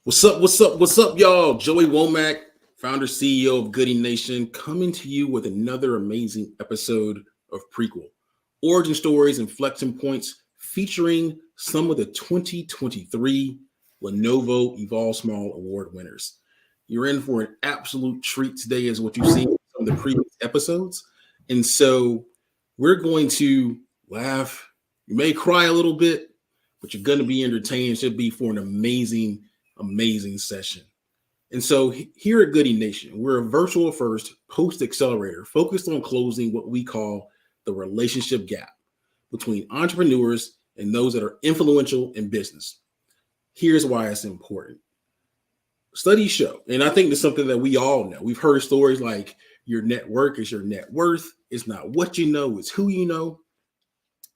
What's up? What's up? What's up, y'all? Joey Womack, founder, CEO of Goodie Nation, coming to you with another amazing episode of Prequel, origin stories, inflection points, featuring some of the 2023 Lenovo Evolve Small Award winners. You're in for an absolute treat today, is what you've seen from the previous episodes. And so we're going to laugh. You may cry a little bit, but you're going to be entertained. It should be for an amazing session. And so here at Goodie Nation, we're a virtual first post accelerator focused on closing what we call the relationship gap between entrepreneurs and those that are influential in business. Here's why it's important. Studies show, and I think it's something that we all know. We've heard stories like your network is your net worth. It's not what you know, it's who you know.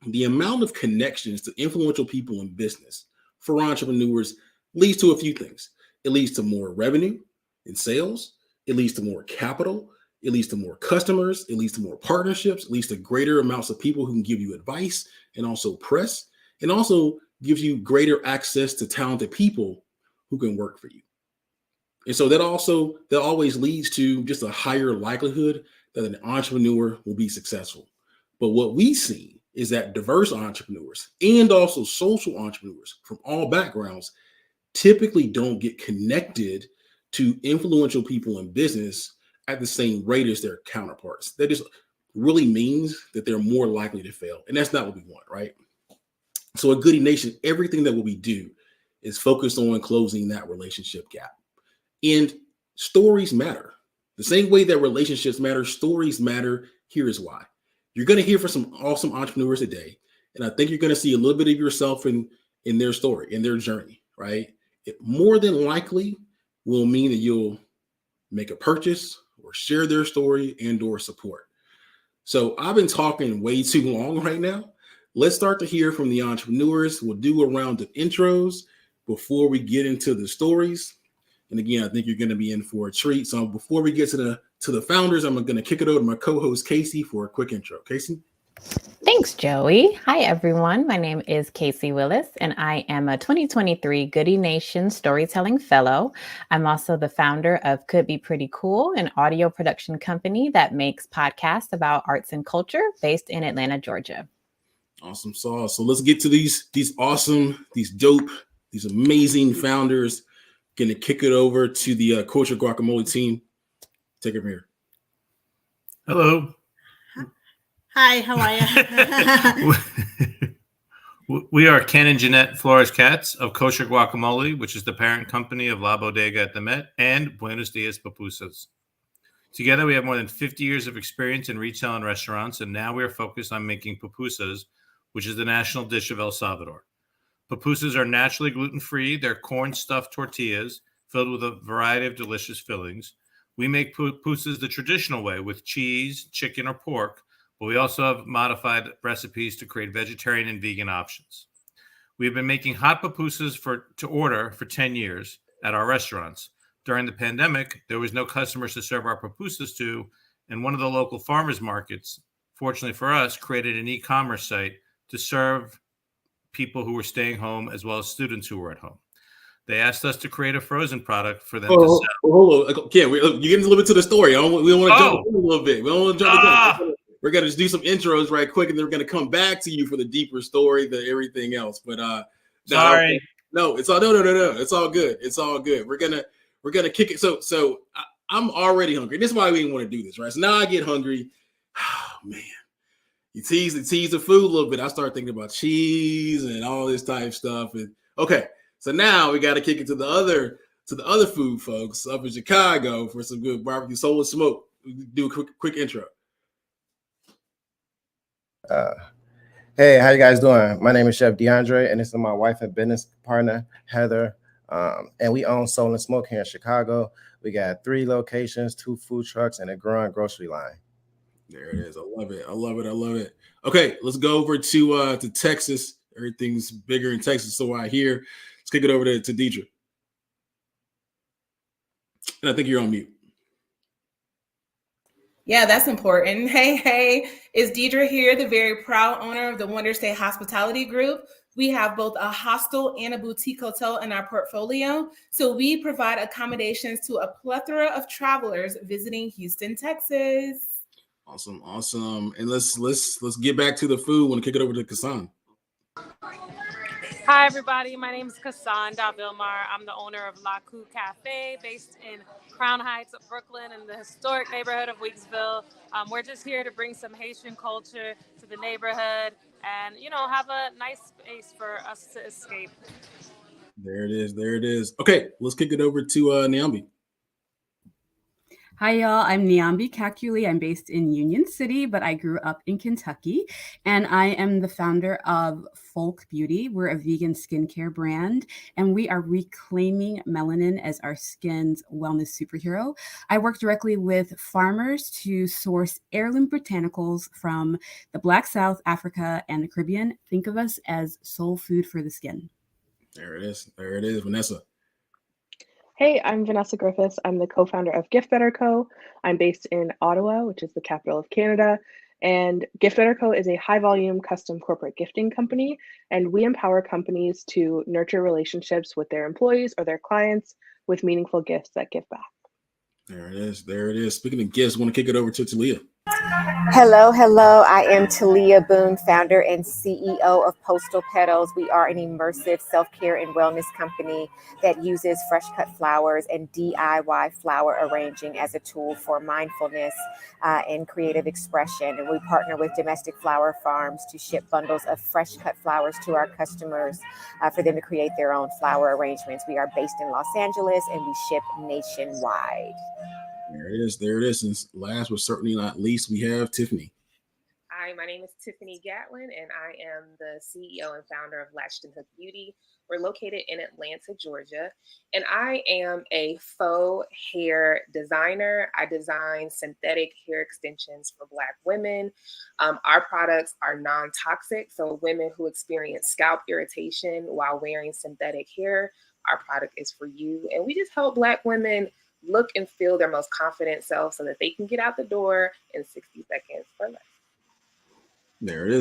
The amount of connections to influential people in business for entrepreneurs leads to a few things. It leads to more revenue in sales. It leads to more capital. It leads to more customers. It leads to more partnerships. It leads to greater amounts of people who can give you advice and also press, and also gives you greater access to talented people who can work for you. And so that always leads to just a higher likelihood that an entrepreneur will be successful. But what we see is that diverse entrepreneurs and also social entrepreneurs from all backgrounds typically don't get connected to influential people in business at the same rate as their counterparts. That just really means that they're more likely to fail. And that's not what we want, right? So at Goodie Nation, everything that we do is focused on closing that relationship gap. And stories matter. The same way that relationships matter, stories matter. Here is why. You're going to hear from some awesome entrepreneurs today. And I think you're going to see a little bit of yourself in their story, in their journey, right? It more than likely will mean that you'll make a purchase or share their story and or support. So I've been talking way too long right now. Let's start to hear from the entrepreneurs. We'll do a round of intros before we get into the stories. And again, I think you're going to be in for a treat. So before we get to the founders, I'm going to kick it over to my co-host Casey for a quick intro. Casey? Thanks, Joey. Hi, everyone. My name is Casey Willis, and I am a 2023 Goodie Nation Storytelling Fellow. I'm also the founder of Could Be Pretty Cool, an audio production company that makes podcasts about arts and culture based in Atlanta, Georgia. Awesome sauce. So let's get to these awesome, these dope, these amazing founders. Going to kick it over to the Culture Guacamole team. Take it from here. Hello. Hi, how are you? We are Ken and Jeanette Flores Katz of Kosher Guacamole, which is the parent company of La Bodega at the Met and Buenos Dias Pupusas. Together, we have more than 50 years of experience in retail and restaurants, and now we are focused on making pupusas, which is the national dish of El Salvador. Pupusas are naturally gluten-free. They're corn-stuffed tortillas filled with a variety of delicious fillings. We make pupusas the traditional way with cheese, chicken, or pork, but we also have modified recipes to create vegetarian and vegan options. We have been making hot pupusas to order for 10 years at our restaurants. During the pandemic, there was no customers to serve our pupusas to, and one of the local farmers markets, fortunately for us, created an e-commerce site to serve people who were staying home as well as students who were at home. They asked us to create a frozen product for them to sell. Hold on. Okay, you're getting a little bit to the story. We don't want to jump a little bit. We don't want to jump. We're going to just do some intros right quick, and then we're going to come back to you for the deeper story, the everything else. But sorry. No, it's all no. It's all good. It's all good. We're gonna kick it. So I'm already hungry. This is why we didn't want to do this, right? So now I get hungry. Oh man. You tease the food a little bit. I start thinking about cheese and all this type stuff. And okay, so now we got to kick it to the other food folks up in Chicago for some good barbecue, soul and smoke. Do a quick intro. Hey, how you guys doing? My name is Chef DeAndre, and this is my wife and business partner, Heather. And we own Soul and Smoke here in Chicago. We got 3 locations, 2 food trucks, and a growing grocery line. There it is. I love it. Okay, let's go over to Texas. Everything's bigger in Texas, so I hear. Let's kick it over to Deidre. And I think you're on mute. Yeah, that's important. Hey, it's Deidre here, the very proud owner of the Wanderstar Hospitality Group. We have both a hostel and a boutique hotel in our portfolio. So we provide accommodations to a plethora of travelers visiting Houston, Texas. Awesome. And let's get back to the food. I want to kick it over to Cassandre. Hi, everybody. My name is Cassandre Davilmar. I'm the owner of Lakou Cafe, based in Crown Heights, Brooklyn, in the historic neighborhood of Weeksville. We're just here to bring some Haitian culture to the neighborhood and, have a nice space for us to escape. There it is. Okay, let's kick it over to Niambi. Hi, y'all. I'm Niambi Cacchioli. I'm based in Union City, but I grew up in Kentucky, and I am the founder of Pholk Beauty. We're a vegan skincare brand, and we are reclaiming melanin as our skin's wellness superhero. I work directly with farmers to source heirloom botanicals from the Black South, Africa, and the Caribbean. Think of us as soul food for the skin. There it is, Vanessa. Hey, I'm Vanessa Griffiths. I'm the co-founder of Gift Better Co. I'm based in Ottawa, which is the capital of Canada. And Gift Better Co. is a high-volume custom corporate gifting company, and we empower companies to nurture relationships with their employees or their clients with meaningful gifts that give back. There it is. Speaking of gifts, I want to kick it over to Talia. Hello. I am Talia Boone, founder and CEO of Postal Petals. We are an immersive self-care and wellness company that uses fresh cut flowers and DIY flower arranging as a tool for mindfulness and creative expression. And we partner with domestic flower farms to ship bundles of fresh cut flowers to our customers for them to create their own flower arrangements. We are based in Los Angeles and we ship nationwide. There it is. And last but certainly not least, we have Tiffini. Hi, my name is Tiffini Gatlin, and I am the CEO and founder of Latched and Hook Beauty. We're located in Atlanta, Georgia, and I am a faux hair designer. I design synthetic hair extensions for Black women. Our products are non-toxic, so women who experience scalp irritation while wearing synthetic hair, our product is for you. And we just help Black women look and feel their most confident self so that they can get out the door in 60 seconds or less. There it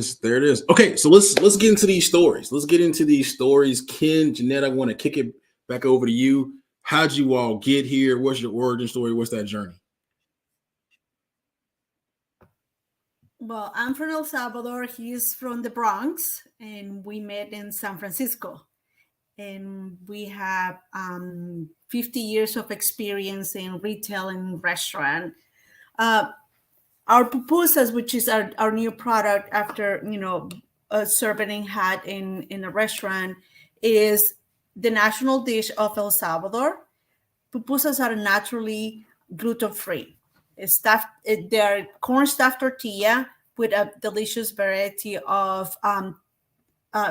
is. Okay, so let's get into these stories. Ken, Jeanette, I want to kick it back over to you. How'd you all get here? What's your origin story? What's that journey? Well, I'm from El Salvador. He's from the Bronx, and we met in San Francisco. And we have 50 years of experience in retail and restaurant. Our pupusas, which is our new product after, serving hat in a restaurant, is the national dish of El Salvador. Pupusas are naturally gluten-free. They're corn-stuffed tortilla with a delicious variety of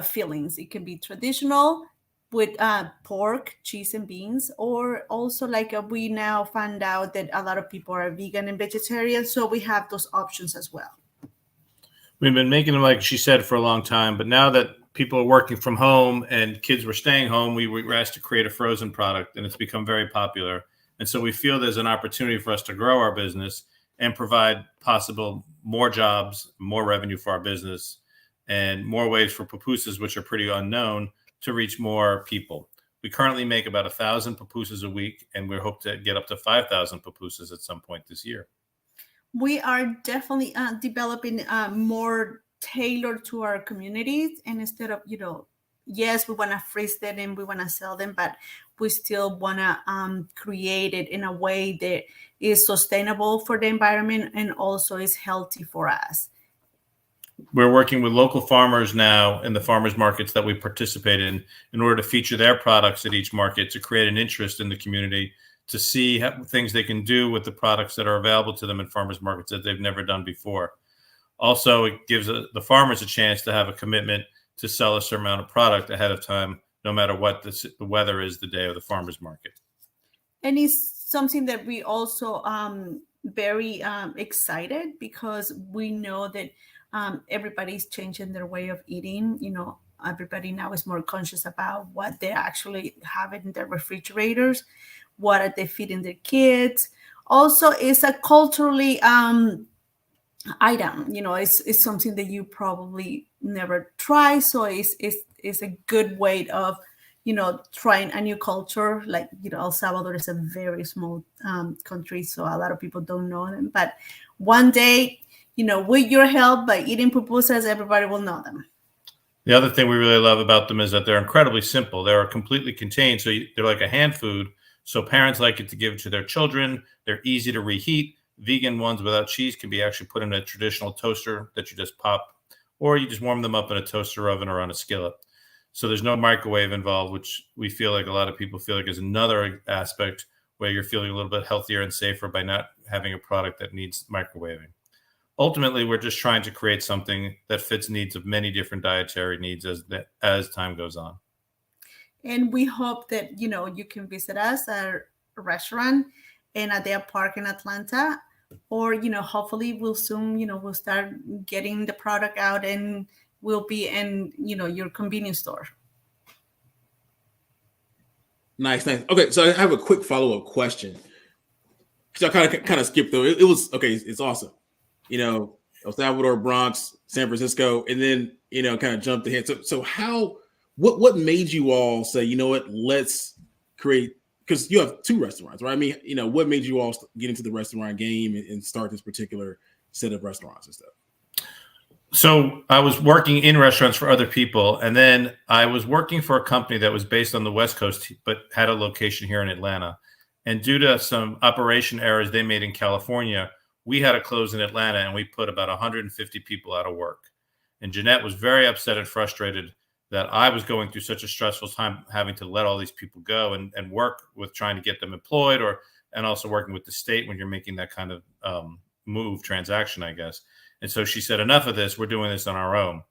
fillings. It can be traditional, with pork, cheese, and beans, or also we now found out that a lot of people are vegan and vegetarian, so we have those options as well. We've been making them, like she said, for a long time, but now that people are working from home and kids were staying home, we were asked to create a frozen product, and it's become very popular. And so we feel there's an opportunity for us to grow our business and provide possible more jobs, more revenue for our business, and more ways for pupusas, which are pretty unknown, to reach more people. We currently make about 1,000 pupusas a week, and we hope to get up to 5,000 pupusas at some point this year. We are definitely developing more tailored to our communities, and instead of, yes, we want to freeze them and we want to sell them, but we still want to create it in a way that is sustainable for the environment and also is healthy for us. We're working with local farmers now in the farmers markets that we participate in order to feature their products at each market, to create an interest in the community, to see things they can do with the products that are available to them in farmers markets that they've never done before. Also, it gives the farmers a chance to have a commitment to sell a certain amount of product ahead of time, no matter what the weather is the day of the farmers market. And it's something that we also very excited, because we know that everybody's changing their way of eating. Everybody now is more conscious about what they actually have in their refrigerators, what are they feeding their kids. Also, it's a culturally item. It's something that you probably never tried. So it's a good way of, trying a new culture. Like, El Salvador is a very small country, so a lot of people don't know them. But one day, with your help, by eating pupusas, everybody will know them. The other thing we really love about them is that they're incredibly simple. They're completely contained, so they're like a hand food. So parents like it to give it to their children. They're easy to reheat. Vegan ones without cheese can be actually put in a traditional toaster that you just pop, or you just warm them up in a toaster oven or on a skillet. So there's no microwave involved, which we feel like a lot of people feel like is another aspect where you're feeling a little bit healthier and safer by not having a product that needs microwaving. Ultimately, we're just trying to create something that fits needs of many different dietary needs as time goes on. And we hope that, you can visit us at our restaurant in Adea Park in Atlanta, or, hopefully we'll soon, we'll start getting the product out and we'll be in, your convenience store. Nice. Okay, so I have a quick follow-up question. So I kind of skipped through it. It was okay. It's awesome. El Salvador, Bronx, San Francisco, and then kind of jumped ahead. So what made you all say, let's create? Because you have 2 restaurants, right? I mean, what made you all get into the restaurant game and start this particular set of restaurants and stuff? So I was working in restaurants for other people, and then I was working for a company that was based on the West Coast, but had a location here in Atlanta. And due to some operation errors they made in California, we had to close in Atlanta, and we put about 150 people out of work. And Jeanette was very upset and frustrated that I was going through such a stressful time having to let all these people go and work with trying to get them employed, and also working with the state when you're making that kind of transaction, I guess. And so she said, enough of this. We're doing this on our own.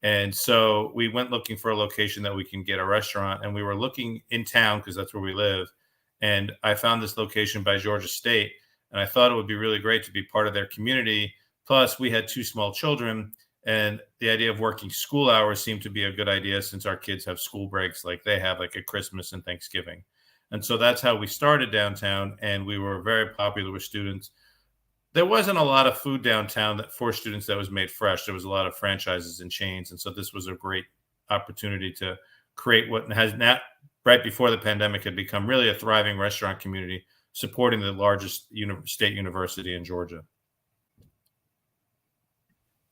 And so we went looking for a location that we can get a restaurant. And we were looking in town because that's where we live. And I found this location by Georgia State. And I thought it would be really great to be part of their community. Plus, we had 2 small children. And the idea of working school hours seemed to be a good idea since our kids have school breaks like they have, like at Christmas and Thanksgiving. And so that's how we started downtown. And we were very popular with students. There wasn't a lot of food downtown for students that was made fresh. There was a lot of franchises and chains. And so this was a great opportunity to create what has now, right before the pandemic, had become really a thriving restaurant community, supporting the largest state university in Georgia.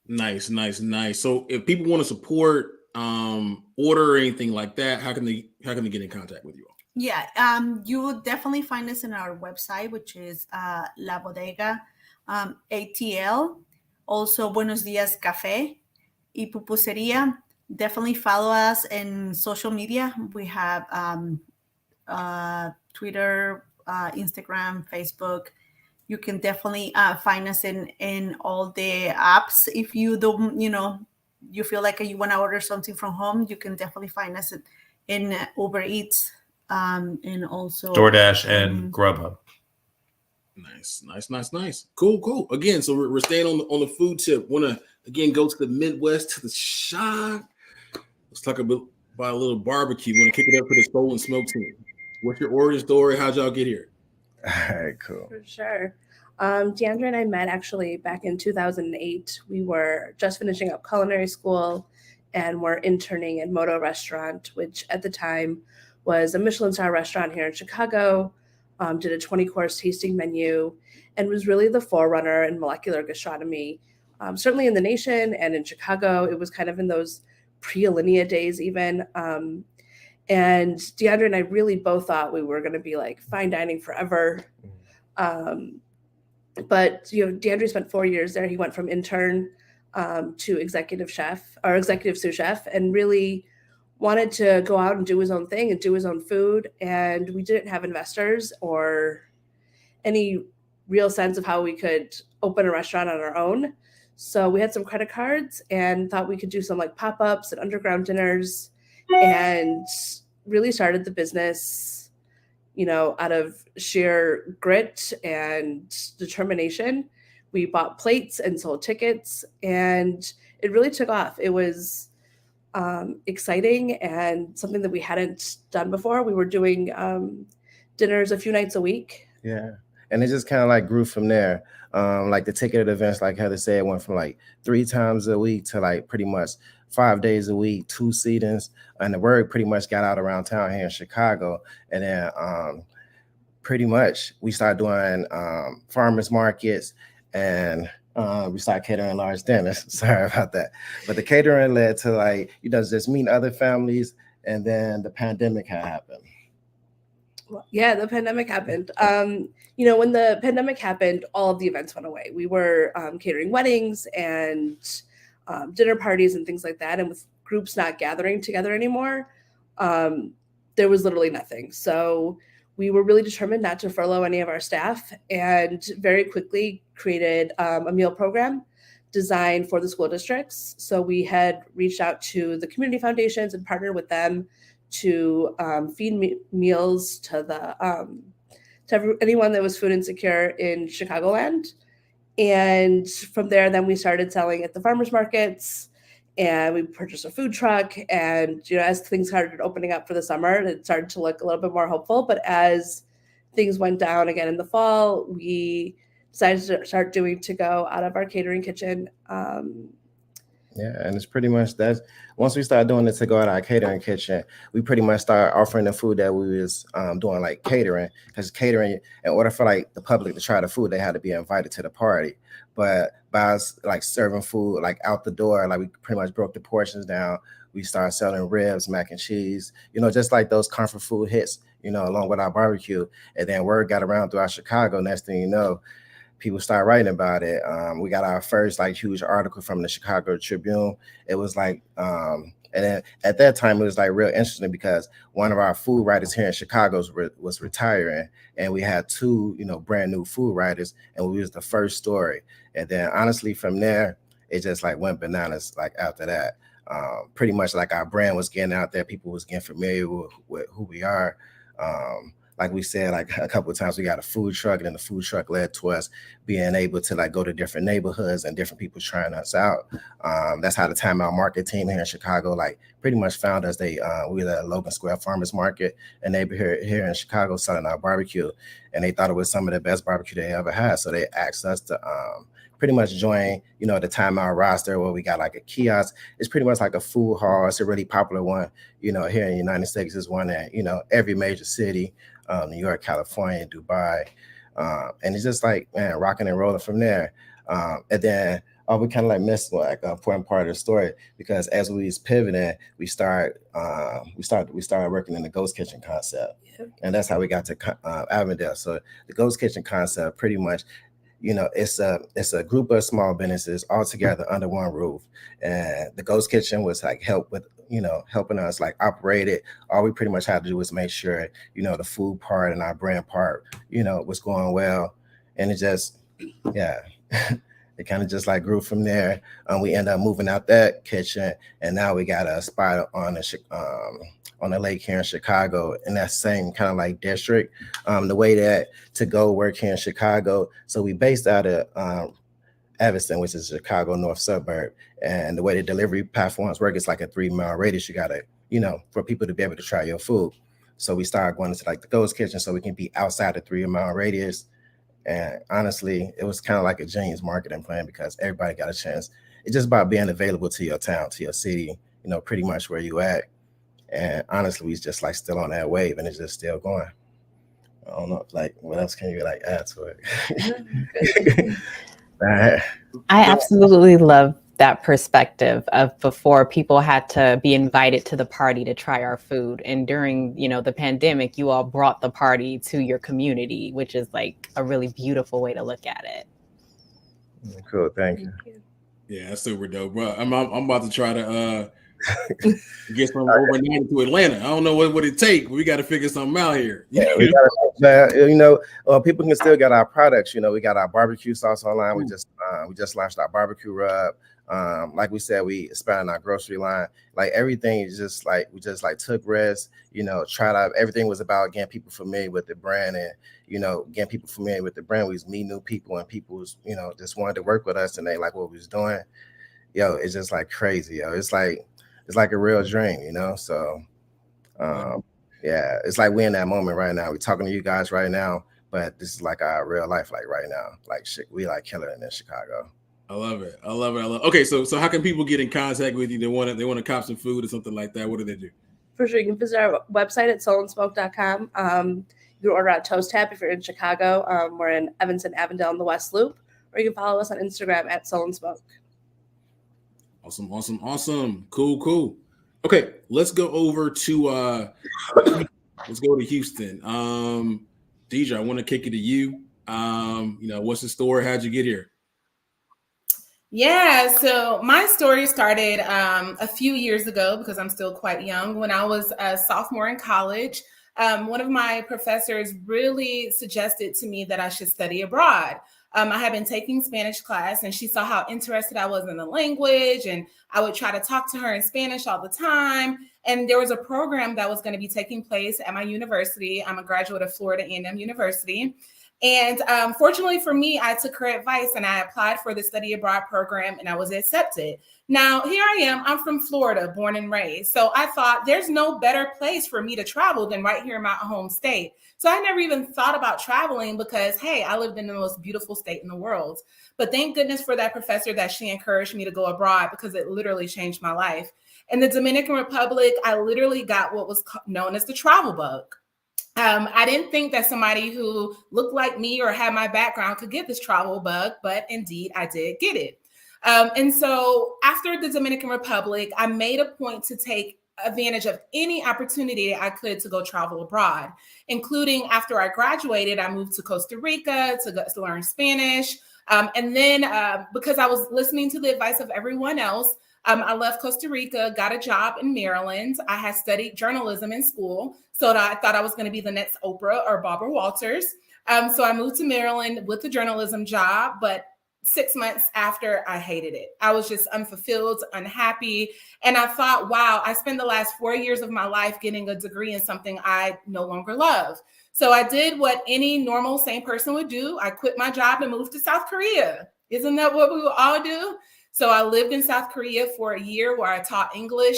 Nice. So if people want to support, order or anything like that, how can they get in contact with you all? Yeah, you will definitely find us in our website, which is La Bodega ATL, also Buenos Dias Café y Pupusería. Definitely follow us in social media. We have Twitter, Instagram, Facebook. You can definitely find us in all the apps. If you don't, you feel like you want to order something from home, you can definitely find us in Uber Eats, and also DoorDash and Grubhub. Nice. Cool. Again, so we're staying on the food tip. Want to again go to the Midwest, to the Shah. Let's talk about a little barbecue. Want to kick it up to the Stolen Smoke team. What's your origin story? How'd y'all get here? All right, cool. For sure. Deidre and I met actually back in 2008. We were just finishing up culinary school and were interning in Moto Restaurant, which at the time was a Michelin star restaurant here in Chicago. Did a 20-course tasting menu and was really the forerunner in molecular gastronomy, certainly in the nation and in Chicago. It was kind of in those pre-Alinea days even. And Deidre and I really both thought we were going to be like fine dining forever. But Deidre spent 4 years there. He went from intern to executive sous chef, and really wanted to go out and do his own thing and do his own food. And we didn't have investors or any real sense of how we could open a restaurant on our own. So we had some credit cards and thought we could do some like pop-ups and underground dinners, and really started the business, out of sheer grit and determination. We bought plates and sold tickets, and it really took off. It was exciting and something that we hadn't done before. We were doing dinners a few nights a week. Yeah. and it just kind of like grew from there. Like the ticketed events, like Heather said, went from like 3 times a week to like pretty much 5 days a week, 2 seatings, and the word pretty much got out around town here in Chicago. And then pretty much we started doing farmers markets, and we started catering large dinners. Sorry about that. But the catering led to like, just meeting other families, and then the pandemic had happened. Yeah, the pandemic happened. When the pandemic happened, all of the events went away. We were catering weddings and dinner parties and things like that. And with groups not gathering together anymore, there was literally nothing. So we were really determined not to furlough any of our staff, and very quickly created a meal program designed for the school districts. So we had reached out to the community foundations and partnered with them to feed meals to anyone that was food insecure in Chicagoland. And from there, then we started selling at the farmers markets, and we purchased a food truck. And as things started opening up for the summer, it started to look a little bit more hopeful. But as things went down again in the fall, we decided to start doing to-go out of our catering kitchen. Yeah, and it's pretty much that. Once we started doing it to go out our catering kitchen, we pretty much started offering the food that we was doing, like catering. Because catering, in order for like the public to try the food, they had to be invited to the party. But by us like serving food like out the door, like we pretty much broke the portions down. We started selling ribs, mac and cheese, just like those comfort food hits, along with our barbecue. And then word got around throughout Chicago. Next thing you know, people start writing about it. We got our first like huge article from the Chicago Tribune. It was like, and then at that time it was like real interesting because one of our food writers here in Chicago was retiring, and we had 2, brand new food writers, and we was the first story. And then honestly, from there, it just like went bananas. Like after that, pretty much like our brand was getting out there. People was getting familiar with who we are. Like we said, like a couple of times we got a food truck, and then the food truck led to us being able to like go to different neighborhoods and different people trying us out. That's how the Time Out Market team here in Chicago like pretty much found us. We were at Logan Square Farmers Market, and they were here in Chicago selling our barbecue, and they thought it was some of the best barbecue they ever had. So they asked us to pretty much join, the Time Out roster, where we got like a kiosk. It's pretty much like a food hall. It's a really popular one, here in the United States. Is one that, every major city, New York, California, Dubai. And it's just like, man, rocking and rolling from there. And then we kind of like missed like an important part of the story, because as we was pivoting, we started working in the ghost kitchen concept. Yep. And that's how we got to Avondale. So the ghost kitchen concept pretty much, it's a group of small businesses all together under one roof. And the ghost kitchen was like helping us like operate it. All we pretty much had to do was make sure, the food part and our brand part, was going well. And it just, yeah, it kind of just like grew from there. We ended up moving out that kitchen, and now we got a spot on the lake here in Chicago, in that same kind of like district. The way that to go work here in Chicago, so we based out of Evanston, which is Chicago north suburb, and the way the delivery platforms work, it's like a 3-mile radius. You gotta, for people to be able to try your food. So we started going into like the ghost kitchen so we can be outside the 3-mile radius. And honestly, it was kind of like a genius marketing plan, because everybody got a chance. It's just about being available to your town, to your city, pretty much where you at. And honestly, we just like still on that wave, and it's just still going. I don't know, like what else can you like add to it? I absolutely love that perspective of before people had to be invited to the party to try our food. And during, the pandemic, you all brought the party to your community, which is like a really beautiful way to look at it. Cool. Thank you. Yeah, that's super dope, bro. I'm about to try to get from overnight to Atlanta. I don't know what would it take, but we got to figure something out here. Yeah, people can still get our products. We got our barbecue sauce online. We just launched our barbecue rub. Like we said, we expanded our grocery line. Like everything is just like we just like took risks. Tried out. Everything was about getting people familiar with the brand, and getting people familiar with the brand. We was meeting new people, and people was just wanted to work with us, and they like what we was doing. It's just like crazy. It's like a real dream, So, yeah, it's like we're in that moment right now. We're talking to you guys right now, but this is like our real life, like right now. Like shit, we like killing it in Chicago. I love it. Okay, so how can people get in contact with you? They want to cop some food or something like that. What do they do? For sure, you can visit our website at soulandsmoke.com. You can order at Toast Tap if you're in Chicago. We're in Evanston, Avondale, in the West Loop, or you can follow us on Instagram at Soul and Smoke. Awesome. Cool. Okay, let's go over to Houston. Deidre, I want to kick it to you. What's the story? How'd you get here? Yeah, so my story started a few years ago because I'm still quite young. When I was a sophomore in college, one of my professors really suggested to me that I should study abroad. I had been taking Spanish class, and she saw how interested I was in the language, and I would try to talk to her in Spanish all the time. And there was a program that was going to be taking place at my university. I'm a graduate of Florida A&M University. And fortunately for me, I took her advice and I applied for the study abroad program and I was accepted. Now, here I am. I'm from Florida, born and raised. So I thought there's no better place for me to travel than right here in my home state. So I never even thought about traveling because, hey, I lived in the most beautiful state in the world. But thank goodness for that professor that she encouraged me to go abroad because it literally changed my life. In the Dominican Republic, I literally got what was known as the travel bug. I didn't think that somebody who looked like me or had my background could get this travel bug, but indeed I did get it. And so after the Dominican Republic, I made a point to take advantage of any opportunity I could to go travel abroad, including after I graduated, I moved to Costa Rica to learn Spanish. And then because I was listening to the advice of everyone else, I left Costa Rica, got a job in Maryland. I had studied journalism in school, so I thought I was going to be the next Oprah or Barbara Walters. So I moved to Maryland with the journalism job, but 6 months after, I hated it. I was just unfulfilled, unhappy. And I thought, wow, I spent the last 4 years of my life getting a degree in something I no longer love. So I did what any normal, sane person would do. I quit my job and moved to South Korea. Isn't that what we will all do? So I lived in South Korea for a year where I taught English,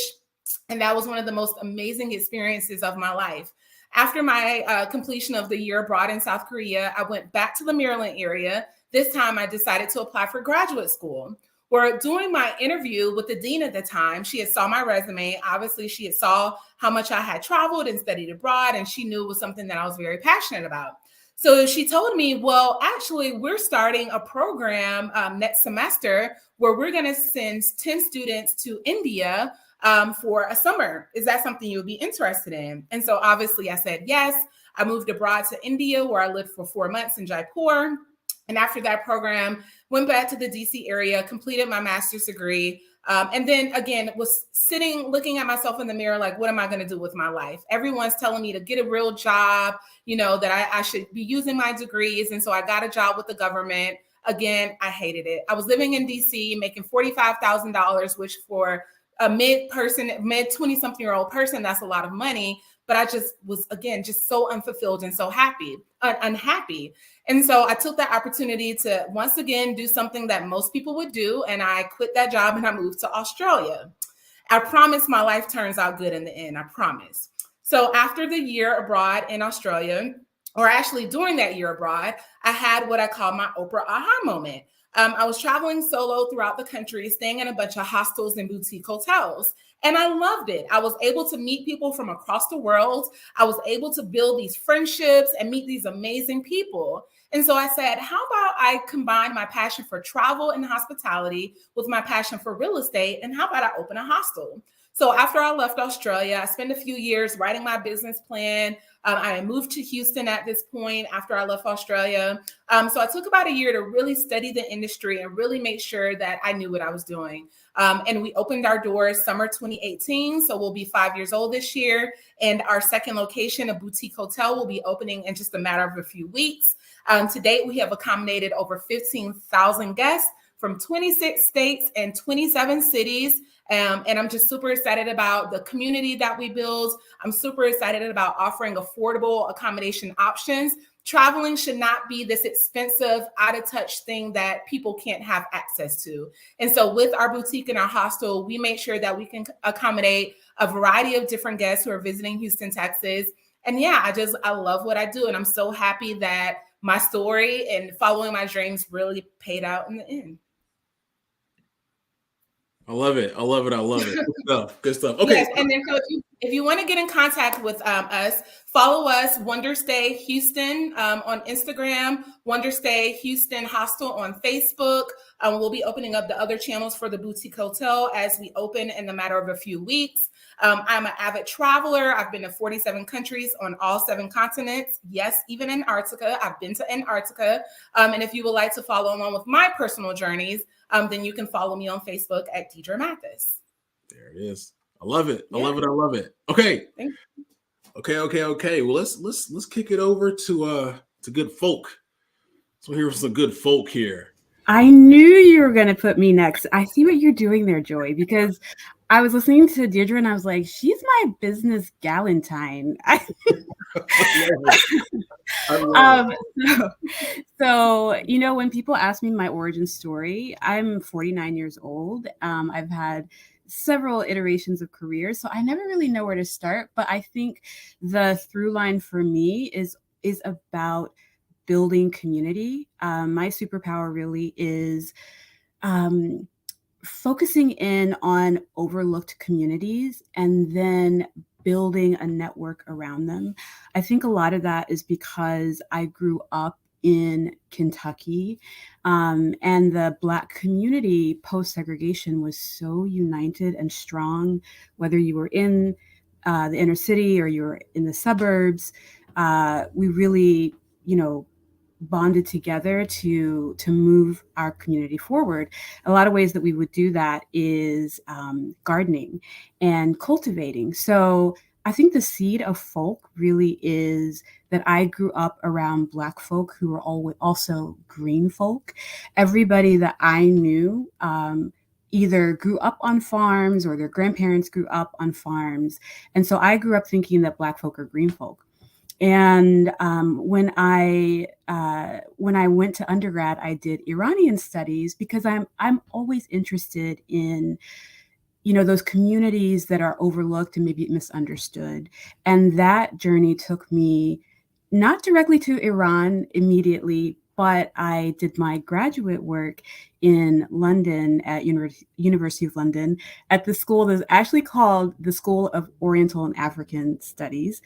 and that was one of the most amazing experiences of my life. After my completion of the year abroad in South Korea, I went back to the Maryland area. This time I decided to apply for graduate school. Where during my interview with the dean at the time, she had saw my resume. Obviously, she had saw how much I had traveled and studied abroad, and she knew it was something that I was very passionate about. So she told me, well, actually, we're starting a program next semester where we're going to send 10 students to India for a summer. Is that something you would be interested in? And so obviously I said yes. I moved abroad to India where I lived for 4 months in Jaipur. And after that program, went back to the DC area, completed my master's degree. And then again, was sitting, looking at myself in the mirror, like, what am I going to do with my life? Everyone's telling me to get a real job, that I should be using my degrees. And so I got a job with the government. Again, I hated it. I was living in DC, making $45,000, which for a mid 20-something-year-old person, that's a lot of money. But I just was, again, just so unfulfilled and so unhappy. And so I took that opportunity to once again do something that most people would do. And I quit that job and I moved to Australia. I promise my life turns out good in the end. I promise. So after the year abroad in Australia, or actually during that year abroad, I had what I call my Oprah aha moment. I was traveling solo throughout the country, staying in a bunch of hostels and boutique hotels. And I loved it. I was able to meet people from across the world. I was able to build these friendships and meet these amazing people. And so I said, how about I combine my passion for travel and hospitality with my passion for real estate? And how about I open a hostel? So after I left Australia, I spent a few years writing my business plan. I moved to Houston at this point after I left Australia. So I took about a year to really study the industry and really make sure that I knew what I was doing. And we opened our doors summer 2018. So we'll be 5 years old this year. And our second location, a boutique hotel, will be opening in just a matter of a few weeks. To date, we have accommodated over 15,000 guests from 26 states and 27 cities. And I'm just super excited about the community that we build. I'm super excited about offering affordable accommodation options. Traveling should not be this expensive, out of touch thing that people can't have access to. And so with our boutique and our hostel, we make sure that we can accommodate a variety of different guests who are visiting Houston, Texas. And yeah, I love what I do. And I'm so happy that my story and following my dreams really paid out in the end. I love it. I love it. I love it. Good stuff. Good stuff. Okay. Yes, and then so if you want to get in contact with us, follow us, Wanderstay Houston on Instagram, Wanderstay Houston Hostel on Facebook. We'll be opening up the other channels for the boutique hotel as we open in the matter of a few weeks. I'm an avid traveler. I've been to 47 countries on all 7 continents. Yes, even Antarctica. I've been to Antarctica. And if you would like to follow along with my personal journeys, then you can follow me on Facebook at Deidre Mathis. There it is. I love it. I love it. I love it. Okay. Okay. Well, let's kick it over to good folk. So here's some good folk here. I knew you were going to put me next. I see what you're doing there, Joy, because I was listening to Deidre and I was like, she's my business galentine. So, you know, when people ask me my origin story, I'm 49 years old. I've had several iterations of careers, so I never really know where to start. But I think the through line for me is about building community. My superpower really is focusing in on overlooked communities and then building a network around them. I think a lot of that is because I grew up in Kentucky, and the Black community post-segregation was so united and strong, whether you were in the inner city or you were in the suburbs. We really, you know, bonded together to move our community forward. A lot of ways that we would do that is gardening and cultivating. So I think the seed of folk really is that I grew up around Black folk who were also green folk. Everybody that I knew either grew up on farms or their grandparents grew up on farms. And so I grew up thinking that Black folk are green folk. And when I went to undergrad, I did Iranian studies because I'm always interested in, you know, those communities that are overlooked and maybe misunderstood. And that journey took me not directly to Iran immediately, but I did my graduate work in London at University of London at the school that's actually called the School of Oriental and African Studies.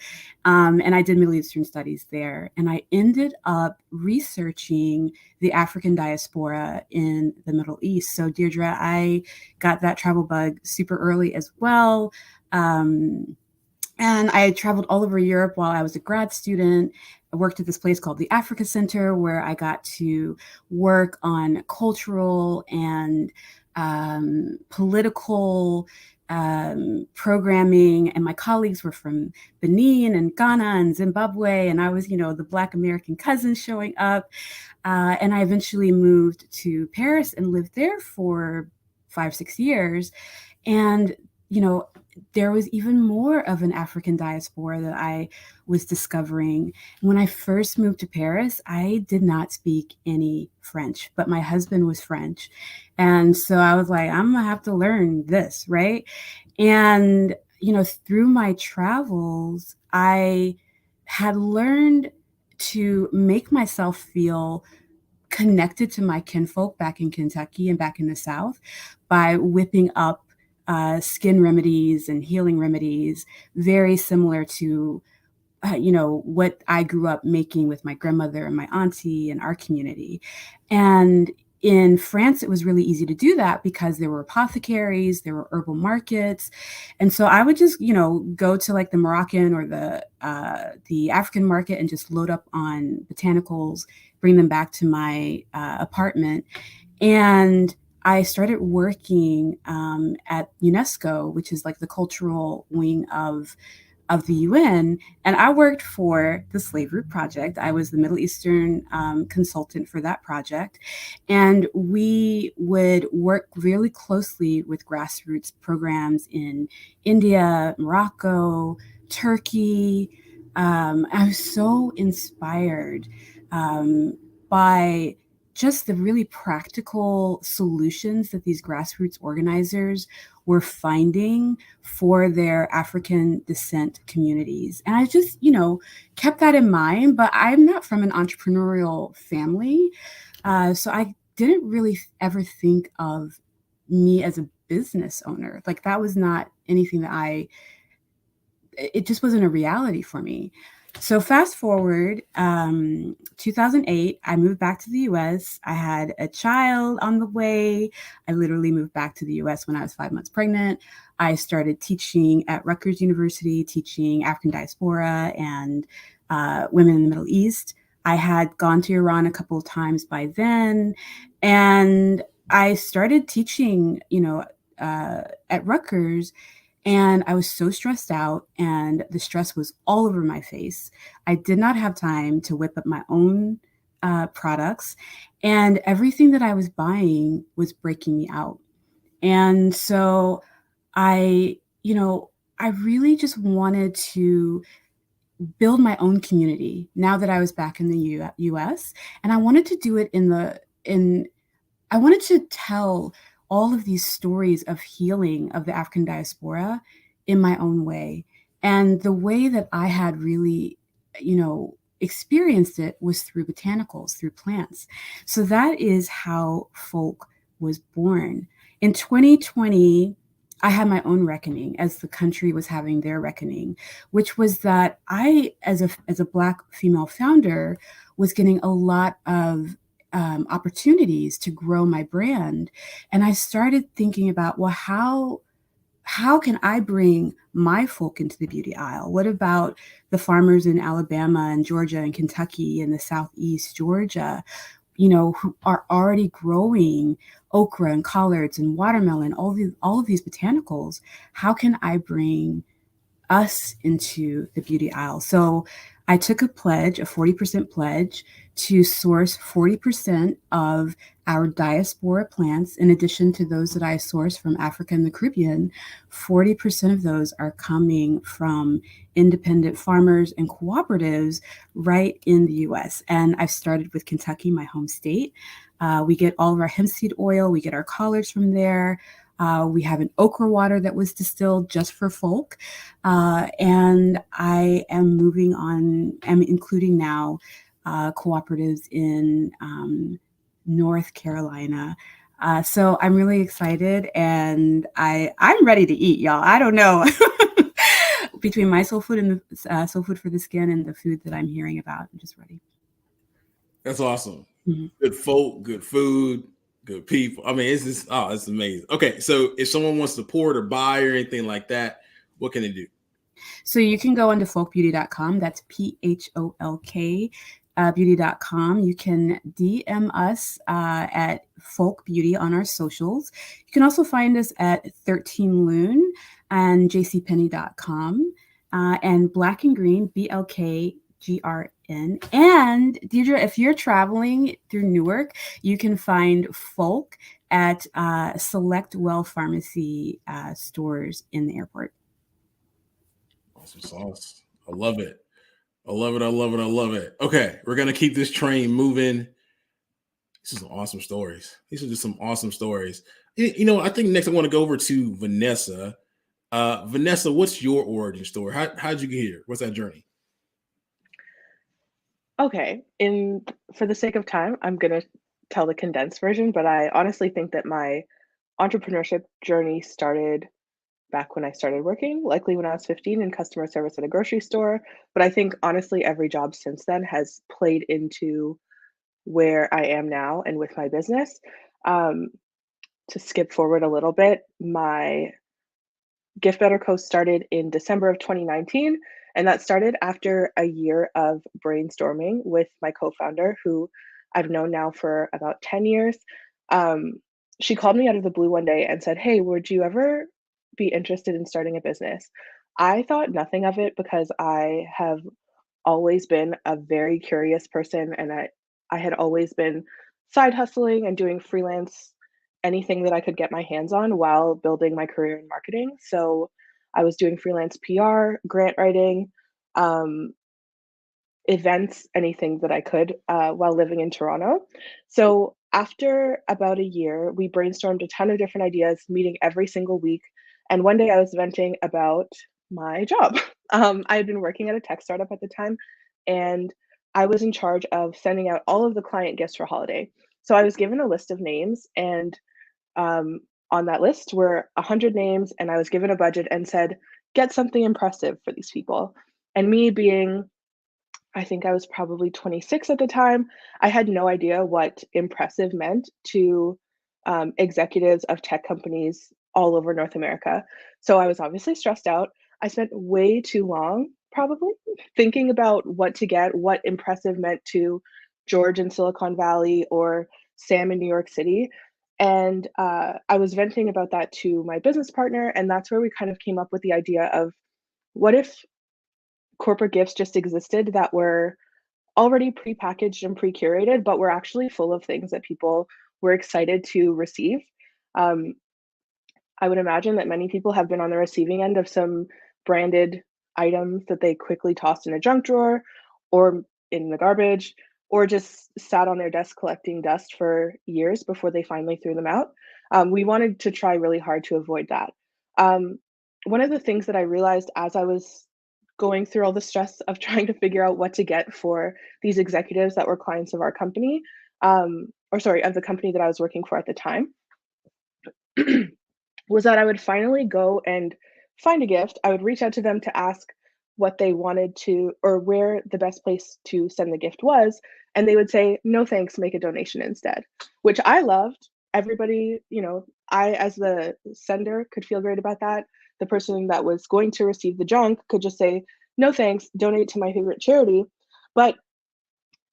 And I did Middle Eastern studies there. And I ended up researching the African diaspora in the Middle East. So Deirdre, I got that travel bug super early as well. And I traveled all over Europe while I was a grad student. I worked at this place called the Africa Center, where I got to work on cultural and political programming. And my colleagues were from Benin and Ghana and Zimbabwe. And I was, you know, the Black American cousin showing up. And I eventually moved to Paris and lived there for 5-6 years. And, you know, there was even more of an African diaspora that I was discovering. When I first moved to Paris, I did not speak any French, but my husband was French. And so I was like, I'm gonna have to learn this, right? And, you know, through my travels, I had learned to make myself feel connected to my kinfolk back in Kentucky and back in the South by whipping up skin remedies and healing remedies, very similar to, you know, what I grew up making with my grandmother and my auntie and our community. And in France, it was really easy to do that because there were apothecaries, there were herbal markets. And so I would just, you know, go to like the Moroccan or the African market and just load up on botanicals, bring them back to my apartment. And I started working at UNESCO, which is like the cultural wing of the UN. And I worked for the Slave Root Project. I was the Middle Eastern consultant for that project. And we would work really closely with grassroots programs in India, Morocco, Turkey. I was so inspired by just the really practical solutions that these grassroots organizers were finding for their African descent communities. And I just, kept that in mind, but I'm not from an entrepreneurial family. So I didn't really ever think of me as a business owner. Like that was not anything that it just wasn't a reality for me. So fast forward, 2008, I moved back to the US. I had a child on the way. I literally moved back to the US when I was 5 months pregnant. I started teaching at Rutgers University, teaching African diaspora and women in the Middle East. I had gone to Iran a couple of times by then. And I started teaching, at Rutgers. And I was so stressed out, and the stress was all over my face. I did not have time to whip up my own products, and everything that I was buying was breaking me out. And so I really just wanted to build my own community now that I was back in the US. And I wanted to do it I wanted to tell all of these stories of healing of the African diaspora in my own way. And the way that I had really, experienced it was through botanicals, through plants. So that is how Pholk was born. In 2020, I had my own reckoning as the country was having their reckoning, which was that I, as a Black female founder, was getting a lot of opportunities to grow my brand. And I started thinking about, well, how can I bring my Pholk into the beauty aisle? What about the farmers in Alabama and Georgia and Kentucky and the Southeast Georgia, who are already growing okra and collards and watermelon, all of these botanicals? How can I bring us into the beauty aisle? So I took a 40% pledge to source 40% of our diaspora plants, in addition to those that I source from Africa and the Caribbean. 40% of those are coming from independent farmers and cooperatives right in the US. And I've started with Kentucky, my home state. We get all of our hemp seed oil. We get our collards from there. We have an okra water that was distilled just for Pholk. And I am moving on. I'm including now cooperatives in North Carolina. So I'm really excited, and I'm ready to eat, y'all. I don't know. Between my soul food and the soul food for the skin and the food that I'm hearing about, I'm just ready. That's awesome. Mm-hmm. Good folk, good food, good people. I mean, it's amazing. Okay, so if someone wants to support or buy or anything like that, what can they do? So you can go onto pholkbeauty.com. That's PHOLK. Beauty.com. You can DM us at Pholk Beauty on our socials. You can also find us at 13 Loon and jcpenney.com and Black and Green, BLKGRN. And Deidre, if you're traveling through Newark, you can find Pholk at select Well Pharmacy stores in the airport. Awesome sauce. I love it. I love it. I love it. I love it. Okay, we're gonna keep this train moving. This is some awesome stories. These are just some awesome stories. I think next I want to go over to Vanessa. Vanessa, what's your origin story? How'd you get here? What's that journey? Okay, for the sake of time, I'm gonna tell the condensed version, but I honestly think that my entrepreneurship journey started back when I started working, likely when I was 15 in customer service at a grocery store. But I think honestly, every job since then has played into where I am now and with my business. To skip forward a little bit, my Gift Better Co started in December of 2019. And that started after a year of brainstorming with my co-founder, who I've known now for about 10 years. She called me out of the blue one day and said, "Hey, would you ever be interested in starting a business?" I thought nothing of it because I have always been a very curious person, and I had always been side hustling and doing freelance, anything that I could get my hands on while building my career in marketing. So I was doing freelance PR, grant writing, events, anything that I could while living in Toronto. So after about a year, we brainstormed a ton of different ideas, meeting every single week. And one day I was venting about my job. I had been working at a tech startup at the time, and I was in charge of sending out all of the client gifts for holiday. So I was given a list of names, and on that list were 100 names, and I was given a budget and said, get something impressive for these people. And me being, I think I was probably 26 at the time, I had no idea what impressive meant to executives of tech companies all over North America. So I was obviously stressed out. I spent way too long, probably, thinking about what to get, what impressive meant to George in Silicon Valley or Sam in New York City. And I was venting about that to my business partner. And that's where we kind of came up with the idea of what if corporate gifts just existed that were already pre-packaged and pre-curated, but were actually full of things that people were excited to receive. I would imagine that many people have been on the receiving end of some branded items that they quickly tossed in a junk drawer or in the garbage, or just sat on their desk collecting dust for years before they finally threw them out. We wanted to try really hard to avoid that. One of the things that I realized as I was going through all the stress of trying to figure out what to get for these executives that were clients of our company, or sorry, of the company that I was working for at the time, was that I would finally go and find a gift. I would reach out to them to ask what they wanted to, or where the best place to send the gift was. And they would say, no, thanks, make a donation instead, which I loved. Everybody, I, as the sender, could feel great about that. The person that was going to receive the junk could just say, no, thanks, donate to my favorite charity. But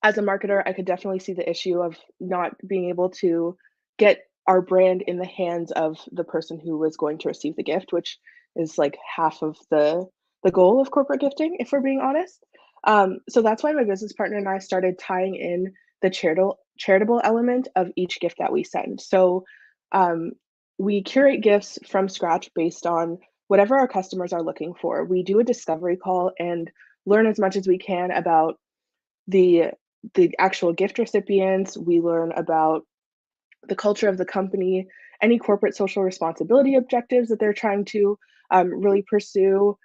as a marketer, I could definitely see the issue of not being able to get our brand in the hands of the person who was going to receive the gift, which is like half of the goal of corporate gifting, if we're being honest. So that's why my business partner and I started tying in the charitable element of each gift that we send. So we curate gifts from scratch based on whatever our customers are looking for. We do a discovery call and learn as much as we can about the actual gift recipients. We learn about the culture of the company, any corporate social responsibility objectives that they're trying to really pursue,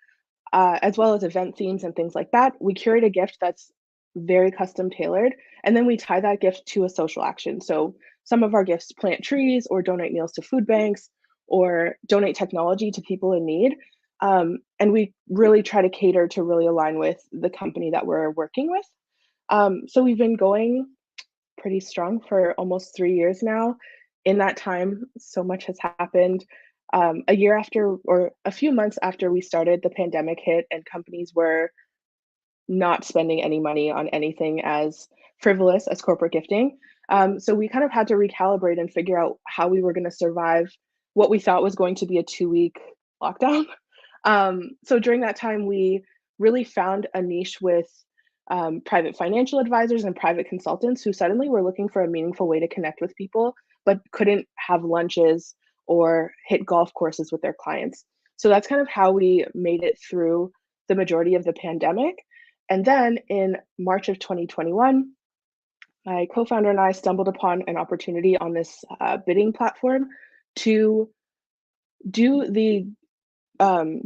as well as event themes and things like that. We curate a gift that's very custom tailored, and then we tie that gift to a social action. So some of our gifts plant trees or donate meals to food banks or donate technology to people in need. And we really try to cater to really align with the company that we're working with. So we've been going pretty strong for almost 3 years now. In that time, so much has happened. A year after, or a few months after we started, the pandemic hit and companies were not spending any money on anything as frivolous as corporate gifting. So we kind of had to recalibrate and figure out how we were going to survive what we thought was going to be a 2-week lockdown. So during that time, we really found a niche with private financial advisors and private consultants who suddenly were looking for a meaningful way to connect with people, but couldn't have lunches or hit golf courses with their clients. So that's kind of how we made it through the majority of the pandemic. And then in March of 2021, my co-founder and I stumbled upon an opportunity on this bidding platform to do the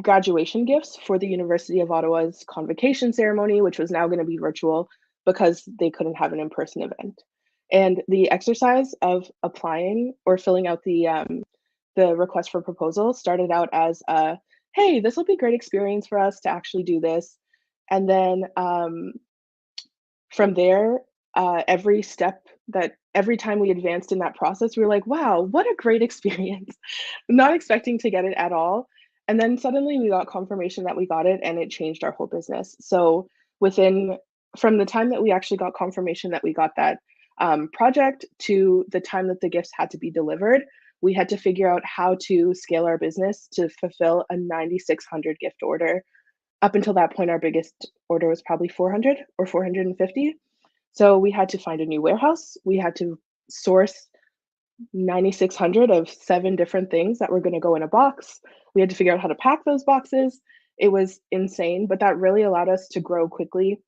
graduation gifts for the University of Ottawa's convocation ceremony, which was now going to be virtual because they couldn't have an in-person event. And the exercise of applying or filling out the request for proposal started out as hey, this will be a great experience for us to actually do this. And then from there, every time we advanced in that process, we were like, wow, what a great experience. Not expecting to get it at all. And then suddenly we got confirmation that we got it, and it changed our whole business. So from the time that we actually got confirmation that we got that project to the time that the gifts had to be delivered, we had to figure out how to scale our business to fulfill a 9,600 gift order. Up until that point, our biggest order was probably 400 or 450. So we had to find a new warehouse. We had to source 9,600 of 7 different things that were going to go in a box. We had to figure out how to pack those boxes. It was insane, but that really allowed us to grow quickly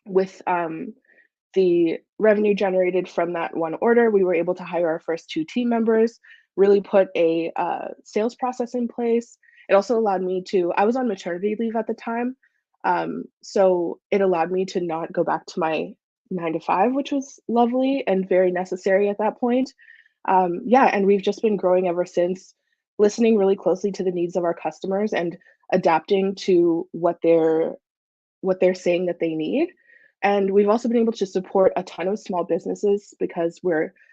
with the revenue generated from that one order, we were able to hire our first 2 team members, really put a sales process in place. It also allowed me to, I was on maternity leave at the time, so it allowed me to not go back to my 9 to 5, which was lovely and very necessary at that point. And we've just been growing ever since, listening really closely to the needs of our customers and adapting to what they're saying that they need. And we've also been able to support a ton of small businesses because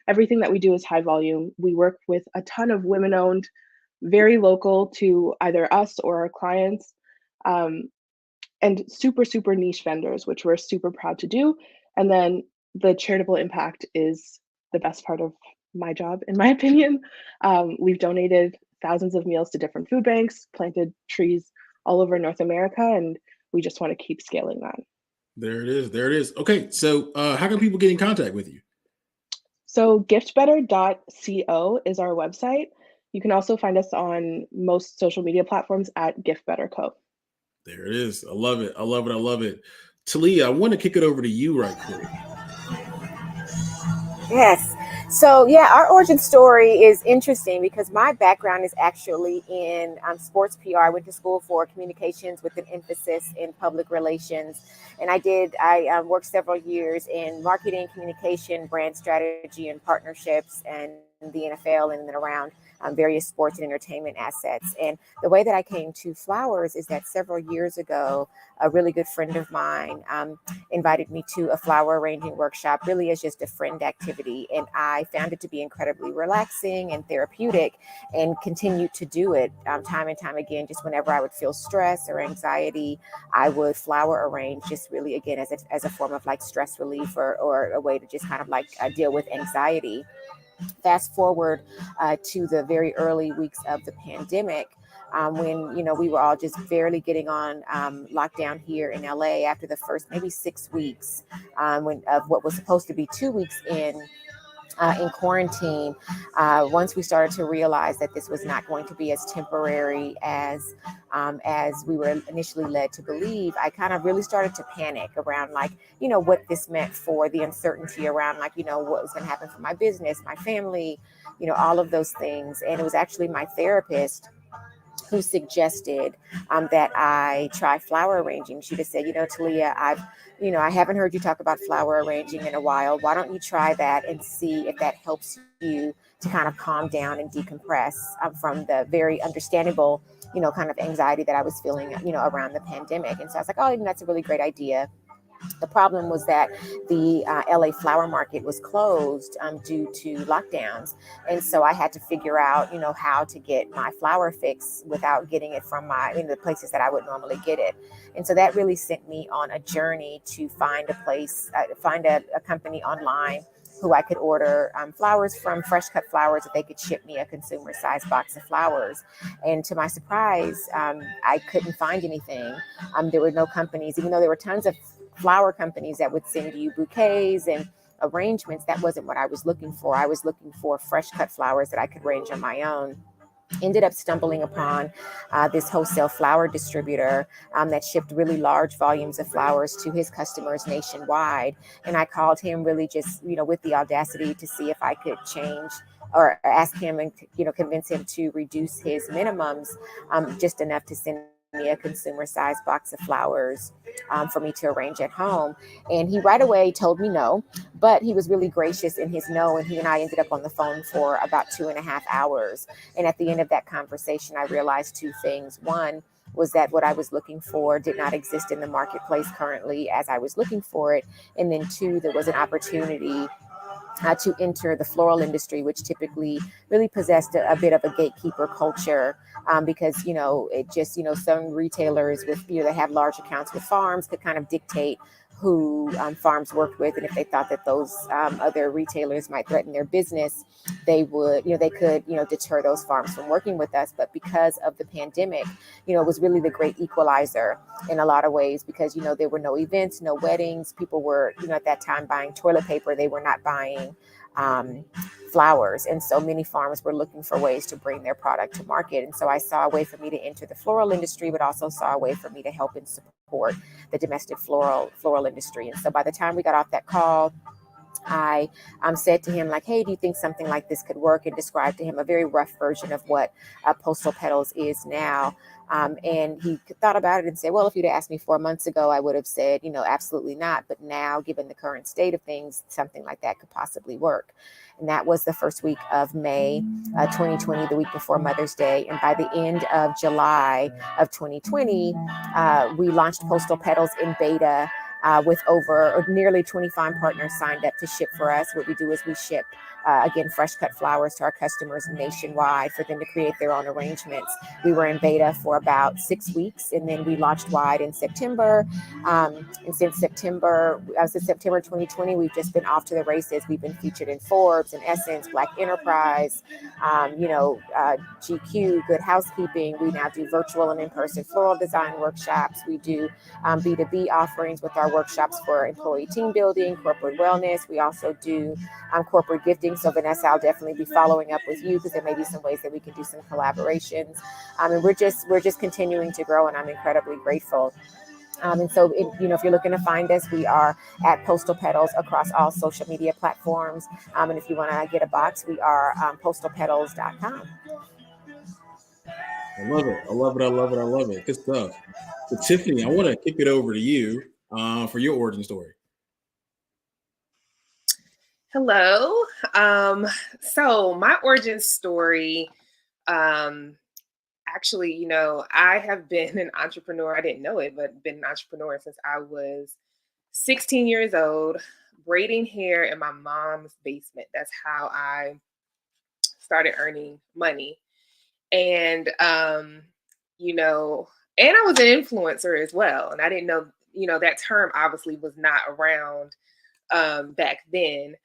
everything that we do is high volume. We work with a ton of women-owned, very local to either us or our clients, and super, super niche vendors, which we're super proud to do. And then the charitable impact is the best part of my job, in my opinion. We've donated thousands of meals to different food banks, planted trees all over North America, and we just want to keep scaling that. There it is. There it is. Okay, so how can people get in contact with you? So giftbetter.co is our website. You can also find us on most social media platforms at giftbetterco. There it is. I love it. I love it. I love it. Talia, I want to kick it over to you right quick. Yes. So yeah, our origin story is interesting because my background is actually in sports PR. I went to school for communications with an emphasis in public relations. And I worked several years in marketing, communication, brand strategy, and partnerships, and the NFL and then around various sports and entertainment assets. And the way that I came to flowers is that several years ago, a really good friend of mine invited me to a flower arranging workshop, really as just a friend activity. And I found it to be incredibly relaxing and therapeutic, and continued to do it time and time again. Just whenever I would feel stress or anxiety, I would flower arrange, just really, again, as a form of like stress relief or a way to just kind of like deal with anxiety. Fast forward to the very early weeks of the pandemic, when we were all just barely getting on lockdown here in LA after the first maybe 6 weeks of what was supposed to be 2 weeks in quarantine. Once we started to realize that this was not going to be as temporary as we were initially led to believe, I kind of really started to panic around what this meant for the uncertainty around what was going to happen for my business, my family, all of those things. And it was actually my therapist who suggested that I try flower arranging. She just said, Talia, I haven't heard you talk about flower arranging in a while. Why don't you try that and see if that helps you to kind of calm down and decompress from the very understandable, kind of anxiety that I was feeling, around the pandemic. And so I was like, oh, that's a really great idea. The problem was that the LA flower market was closed due to lockdowns. And so I had to figure out, how to get my flower fix without getting it from the places that I would normally get it. And so that really sent me on a journey to find a company online who I could order flowers from, fresh cut flowers, that they could ship me a consumer size box of flowers. And to my surprise, I couldn't find anything. There were no companies, even though there were tons of flower companies that would send you bouquets and arrangements. That wasn't what I was looking for. I was looking for fresh cut flowers that I could arrange on my own. Ended up stumbling upon this wholesale flower distributor that shipped really large volumes of flowers to his customers nationwide. And I called him really just, with the audacity to see if I could change or ask him and, convince him to reduce his minimums just enough to send me a consumer size box of flowers for me to arrange at home. And he right away told me no, but he was really gracious in his no. And he and I ended up on the phone for about 2.5 hours. And at the end of that conversation, I realized 2 things. One was that what I was looking for did not exist in the marketplace currently as I was looking for it. And then 2, there was an opportunity to enter the floral industry, which typically really possessed a bit of a gatekeeper culture, because, it just, some retailers with, they have large accounts with farms could kind of dictate who farms worked with. And if they thought that those other retailers might threaten their business, they would, they could, deter those farms from working with us. But because of the pandemic, it was really the great equalizer in a lot of ways, because, there were no events, no weddings. People were, at that time buying toilet paper. They were not buying flowers. And so many farms were looking for ways to bring their product to market. And so I saw a way for me to enter the floral industry, but also saw a way for me to help and support the domestic floral industry. And so by the time we got off that call, I said to him, like, hey, do you think something like this could work? And described to him a very rough version of what Postal Petals is now. And he thought about it and said, well, if you'd asked me 4 months ago, I would have said, absolutely not. But now, given the current state of things, something like that could possibly work. And that was the first week of May 2020, the week before Mother's Day. And by the end of July of 2020, we launched Postal Petals in beta with over nearly 25 partners signed up to ship for us. What we do is we ship, again, fresh cut flowers to our customers nationwide for them to create their own arrangements. We were in beta for about 6 weeks, and then we launched wide in September. And since September 2020, we've just been off to the races. We've been featured in Forbes and Essence, Black Enterprise, GQ, Good Housekeeping. We now do virtual and in-person floral design workshops. We do B2B offerings with our workshops for employee team building, corporate wellness. We also do corporate gifting. So Vanessa, I'll definitely be following up with you because there may be some ways that we can do some collaborations. And we're just continuing to grow, and I'm incredibly grateful. And so, if you're looking to find us, we are at Postal Petals across all social media platforms. And if you want to get a box, we are postalpetals.com. I love it. I love it. I love it. I love it. Good stuff. So, Tiffini, I want to kick it over to you for your origin story. Hello. So my origin story, actually, I have been an entrepreneur. I didn't know it, but been an entrepreneur since I was 16 years old, braiding hair in my mom's basement. That's how I started earning money. And, and I was an influencer as well. And I didn't know, that term obviously was not around back then.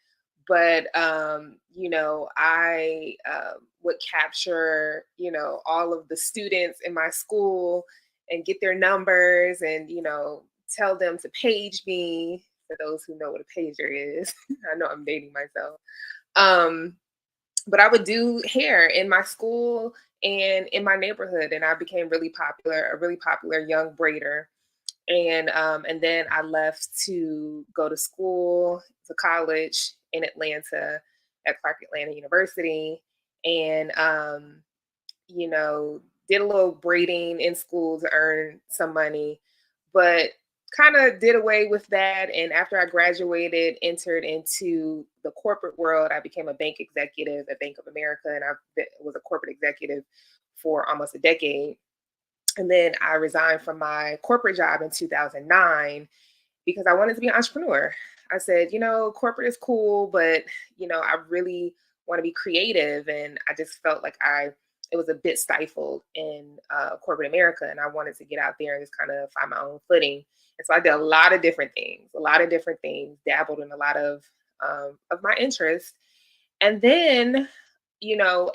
But, I would capture, all of the students in my school and get their numbers and, tell them to page me. For those who know what a pager is, I know I'm dating myself. But I would do hair in my school and in my neighborhood. And I became a really popular young braider. And then I left to go to college in Atlanta at Clark Atlanta University, and did a little braiding in school to earn some money, but kind of did away with that. And after I graduated, entered into the corporate world. I became a bank executive at Bank of America, and I was a corporate executive for almost a decade. And then I resigned from my corporate job in 2009 because I wanted to be an entrepreneur. I said, corporate is cool, but, I really want to be creative. And I just felt like it was a bit stifled in corporate America. And I wanted to get out there and just kind of find my own footing. And so I did a lot of different things, dabbled in a lot of my interests. And then,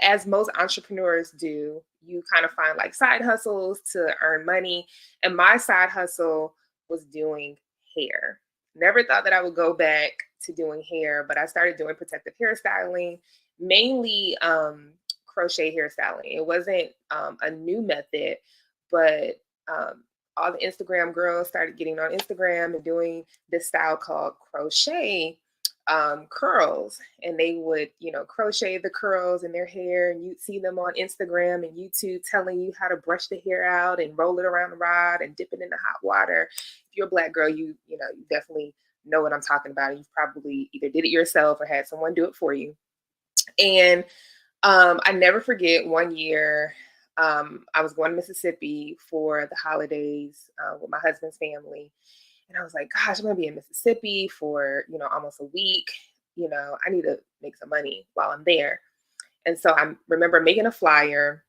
as most entrepreneurs do, you kind of find like side hustles to earn money. And my side hustle was doing hair. Never thought that I would go back to doing hair, but I started doing protective hairstyling, mainly crochet hairstyling. It wasn't a new method, but all the Instagram girls started getting on Instagram and doing this style called crochet curls, and they would, crochet the curls in their hair, and you'd see them on Instagram and YouTube telling you how to brush the hair out and roll it around the rod and dip it in the hot water. If you're a Black girl, you definitely know what I'm talking about. You've probably either did it yourself or had someone do it for you. And I never forget one year, I was going to Mississippi for the holidays with my husband's family. And I was like, gosh, I'm going to be in Mississippi for, almost a week. I need to make some money while I'm there. And so I remember making a flyer,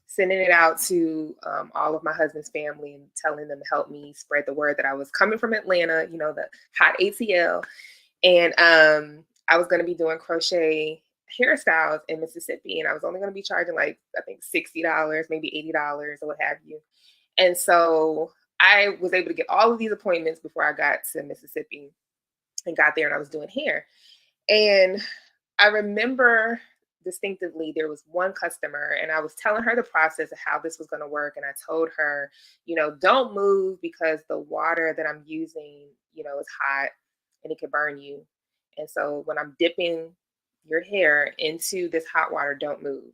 sending it out to all of my husband's family and telling them to help me spread the word that I was coming from Atlanta, the hot ATL. And I was going to be doing crochet hairstyles in Mississippi. And I was only going to be charging I think $60, maybe $80 or what have you. And so I was able to get all of these appointments before I got to Mississippi and got there, and I was doing hair. And I remember distinctively there was one customer, and I was telling her the process of how this was going to work. And I told her, don't move because the water that I'm using, is hot and it could burn you. And so when I'm dipping your hair into this hot water, don't move.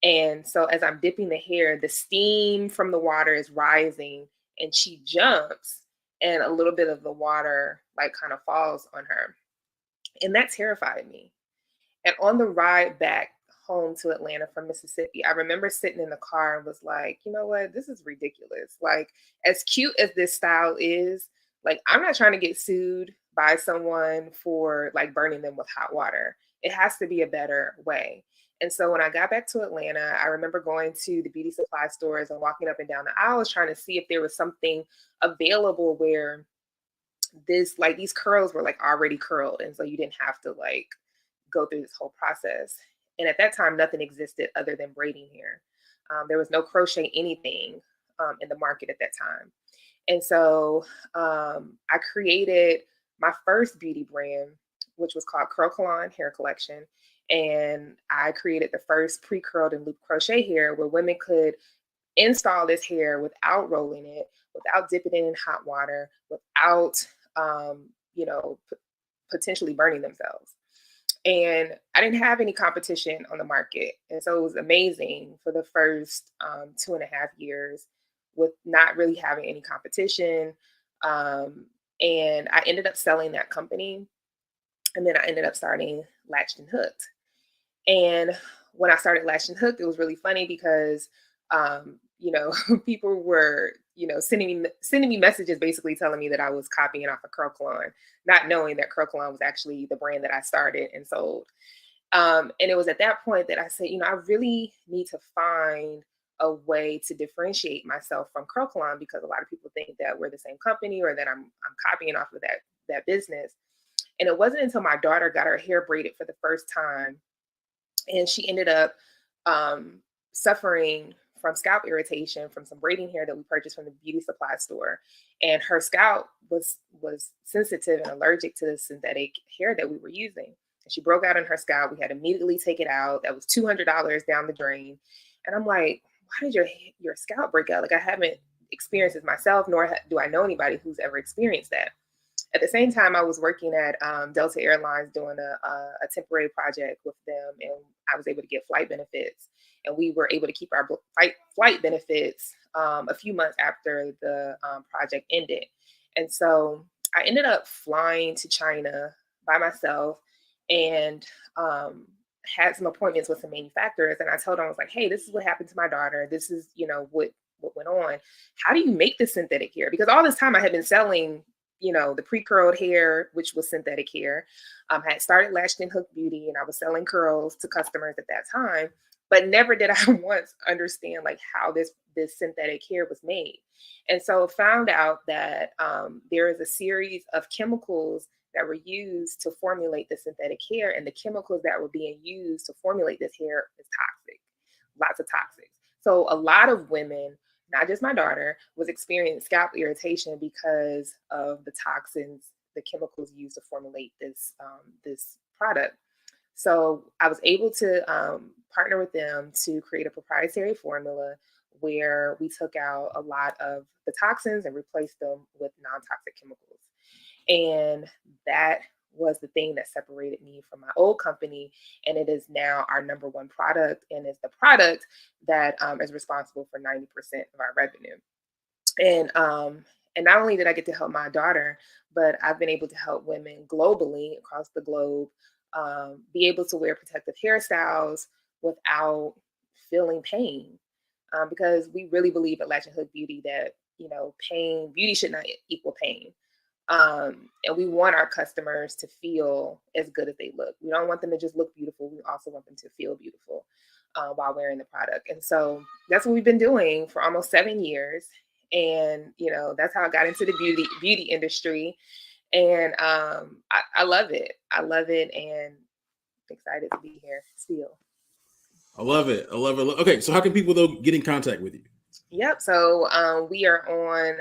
And so as I'm dipping the hair, the steam from the water is rising, and she jumps, and a little bit of the water like kind of falls on her. And that terrified me. And on the ride back home to Atlanta from Mississippi, I remember sitting in the car and was like, you know what, this is ridiculous. Like, as cute as this style is, like, I'm not trying to get sued by someone for like burning them with hot water. It has to be a better way. And so when I got back to Atlanta, I remember going to the beauty supply stores and walking up and down the aisles trying to see if there was something available where these curls were like already curled. And so you didn't have to like go through this whole process. And at that time, nothing existed other than braiding hair. There was no crochet anything in the market at that time. And so I created my first beauty brand, which was called Curl Colon Hair Collection. And I created the first pre-curled and loop crochet hair where women could install this hair without rolling it, without dipping it in hot water, without, potentially burning themselves. And I didn't have any competition on the market. And so it was amazing for the first 2.5 years with not really having any competition. And I ended up selling that company. And then I ended up starting Latched and Hooked. And when I started Latched and Hooked, it was really funny because, people were, sending me messages basically telling me that I was copying off of Curl Colon, not knowing that Curl Colon was actually the brand that I started and sold. And it was at that point that I said, I really need to find a way to differentiate myself from Curl Colon, because a lot of people think that we're the same company or that I'm copying off of that business. And it wasn't until my daughter got her hair braided for the first time, and she ended up suffering from scalp irritation from some braiding hair that we purchased from the beauty supply store. And her scalp was sensitive and allergic to the synthetic hair that we were using. And she broke out in her scalp. We had to immediately take it out. That was $200 down the drain. And I'm like, why did your scalp break out? Like, I haven't experienced this myself, nor do I know anybody who's ever experienced that. At the same time, I was working at Delta Airlines doing a temporary project with them, and I was able to get flight benefits. And we were able to keep our flight benefits a few months after the project ended. And so I ended up flying to China by myself and had some appointments with some manufacturers. And I told them, I was like, hey, this is what happened to my daughter. This is, what went on. How do you make this synthetic hair? Because all this time I had been selling the pre-curled hair, which was synthetic hair. I had started Latched and Hooked Beauty, and I was selling curls to customers at that time, but never did I once understand like how this synthetic hair was made. And so found out that there is a series of chemicals that were used to formulate the synthetic hair, and the chemicals that were being used to formulate this hair is toxic, lots of toxics. So a lot of women, not just my daughter, was experiencing scalp irritation because of the toxins, the chemicals used to formulate this product. So I was able to partner with them to create a proprietary formula where we took out a lot of the toxins and replaced them with non-toxic chemicals. And that was the thing that separated me from my old company. And it is now our number one product, and it's the product that is responsible for 90% of our revenue. And not only did I get to help my daughter, but I've been able to help women globally across the globe be able to wear protective hairstyles without feeling pain. Because we really believe at Latched and Hooked Beauty that, beauty should not equal pain. And we want our customers to feel as good as they look. We don't want them to just look beautiful. We also want them to feel beautiful while wearing the product. And so that's what we've been doing for almost 7 years. And, that's how I got into the beauty industry. And I love it. I love it, and excited to be here still. I love it. I love it. Okay, so how can people, though, get in contact with you? Yep. So we are on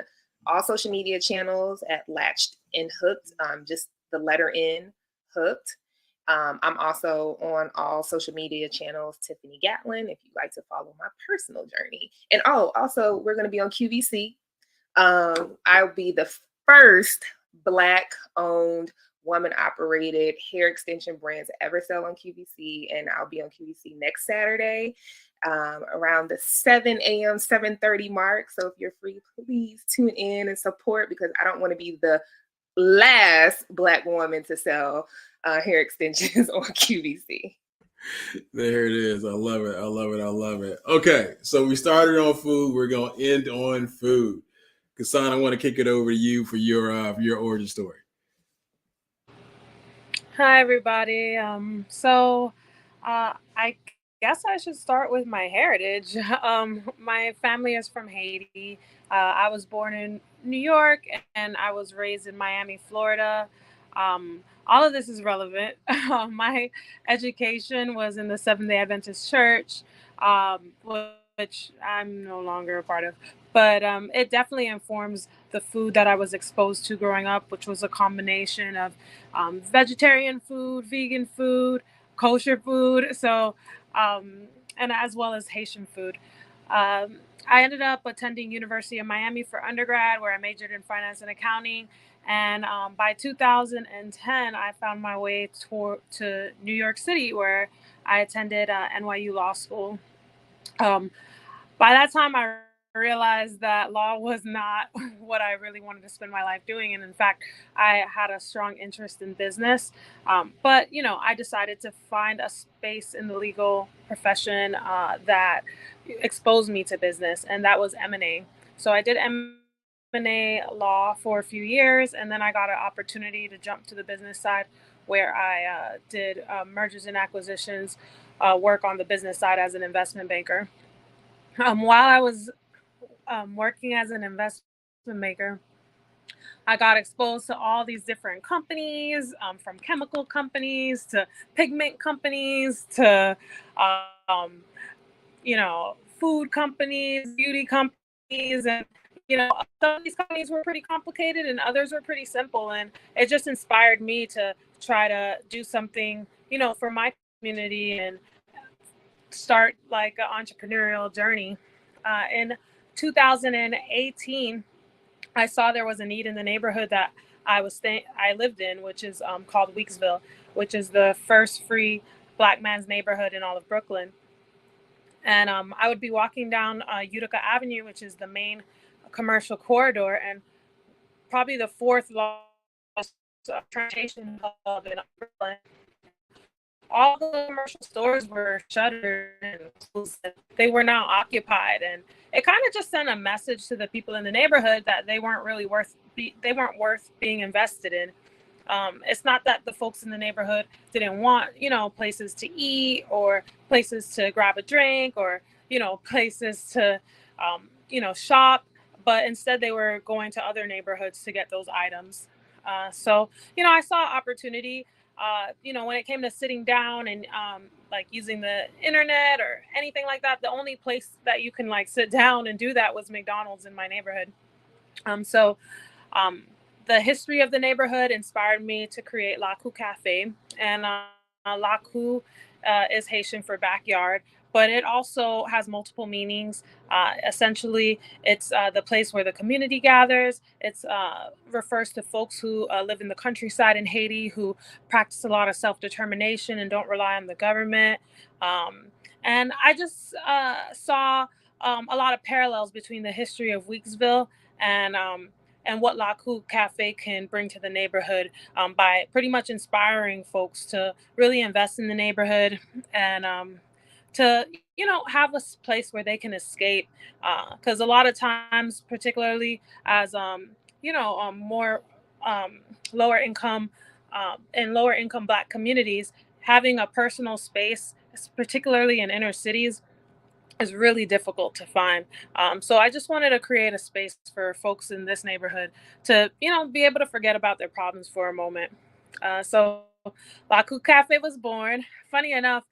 all social media channels at Latched and Hooked, just the letter N, Hooked. I'm also on all social media channels, Tiffini Gatlin, if you'd like to follow my personal journey. And also, we're going to be on QVC. I'll be the first Black-owned, woman-operated hair extension brand to ever sell on QVC, and I'll be on QVC next Saturday around the 7 a.m., 7:30 mark. So if you're free, please tune in and support, because I don't want to be the last Black woman to sell hair extensions on QVC. There it is. I love it. I love it. I love it. Okay, so we started on food. We're going to end on food. Cassandre, I want to kick it over to you for your origin story. Hi, everybody. I guess I should start with my heritage. My family is from Haiti. I was born in New York and I was raised in Miami, Florida. All of this is relevant. My education was in the Seventh-day Adventist Church, which I'm no longer a part of. But it definitely informs the food that I was exposed to growing up, which was a combination of vegetarian food, vegan food, kosher food, and as well as Haitian food. I ended up attending University of Miami for undergrad, where I majored in finance and accounting. And by 2010, I found my way to New York City, where I attended NYU Law School. By that time, I realized that law was not what I really wanted to spend my life doing. And in fact, I had a strong interest in business. But, I decided to find a space in the legal profession that exposed me to business, and that was M&A. So I did M&A law for a few years, and then I got an opportunity to jump to the business side, where I did mergers and acquisitions, work on the business side as an investment banker. While I was working as an investment banker, I got exposed to all these different companies, from chemical companies to pigment companies to, food companies, beauty companies, and some of these companies were pretty complicated and others were pretty simple. And it just inspired me to try to do something, for my community and start like an entrepreneurial journey. In 2018, I saw there was a need in the neighborhood that I lived in, which is called Weeksville, which is the first free Black man's neighborhood in all of Brooklyn. And I would be walking down Utica Avenue, which is the main commercial corridor, and probably the fourth largest transportation hub in Brooklyn. All the commercial stores were shuttered and they were now occupied, and it kind of just sent a message to the people in the neighborhood that they weren't really worth being invested in. It's not that the folks in the neighborhood didn't want, places to eat or places to grab a drink or, places to, shop, but instead they were going to other neighborhoods to get those items. So, I saw opportunity, when it came to sitting down and like using the internet or anything like that. The only place that you can like sit down and do that was McDonald's in my neighborhood. The history of the neighborhood inspired me to create Lakou Cafe, and Lakou is Haitian for backyard, but it also has multiple meanings. Essentially, it's the place where the community gathers. It refers to folks who live in the countryside in Haiti, who practice a lot of self-determination and don't rely on the government. And I just saw a lot of parallels between the history of Weeksville and what Lakou Cafe can bring to the neighborhood by pretty much inspiring folks to really invest in the neighborhood and to, have a place where they can escape. Because a lot of times, particularly as, more lower income in lower income Black communities, having a personal space, particularly in inner cities, is really difficult to find. So I just wanted to create a space for folks in this neighborhood to, be able to forget about their problems for a moment. So Lakou Cafe was born. Funny enough,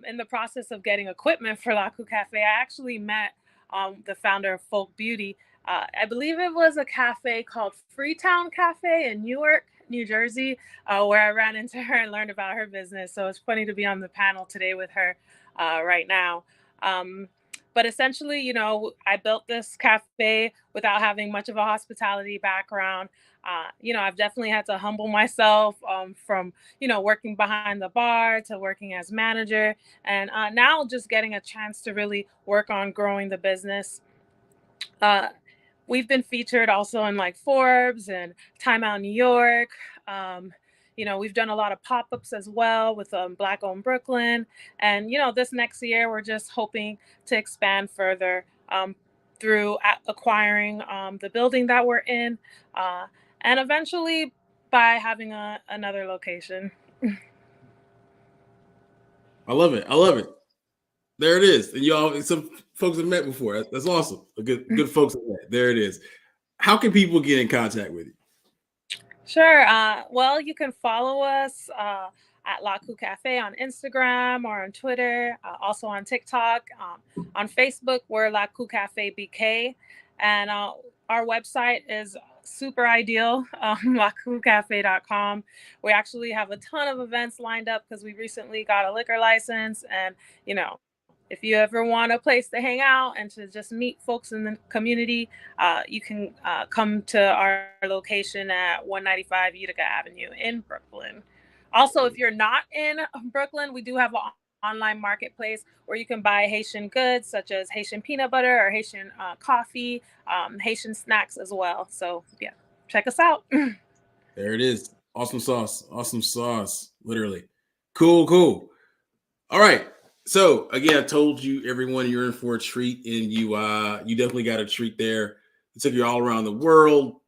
in the process of getting equipment for Lakou Cafe, I actually met the founder of Pholk Beauty. I believe it was a cafe called Freetown Cafe in Newark, New Jersey, where I ran into her and learned about her business. So it's funny to be on the panel today with her right now. But essentially, you know, I built this cafe without having much of a hospitality background. You know, I've definitely had to humble myself from, you know, working behind the bar to working as manager, and now just getting a chance to really work on growing the business. We've been featured also in like Forbes and Time Out New York. You know, we've done a lot of pop-ups as well with Black Owned Brooklyn. And, you know, this next year, we're just hoping to expand further through acquiring the building that we're in, and eventually by having another location. I love it. I love it. There it is. And y'all, some folks have met before. That's awesome. Good folks have met. There it is. How can people get in contact with you? Sure. Well, you can follow us at Lakou Cafe on Instagram or on Twitter, also on TikTok. On Facebook, we're Lakou Cafe BK. And our website is super ideal, lakoucafe.com. We actually have a ton of events lined up because we recently got a liquor license. And, you know, if you ever want a place to hang out and to just meet folks in the community, you can come to our location at 195 Utica Avenue in Brooklyn. Also, if you're not in Brooklyn, we do have an online marketplace where you can buy Haitian goods such as Haitian peanut butter or Haitian coffee, Haitian snacks as well. So yeah, check us out. There it is. Awesome sauce. Awesome sauce. Literally. Cool. All right. So again, I told you, everyone, you're in for a treat, and you definitely got a treat there. It took you all around the world,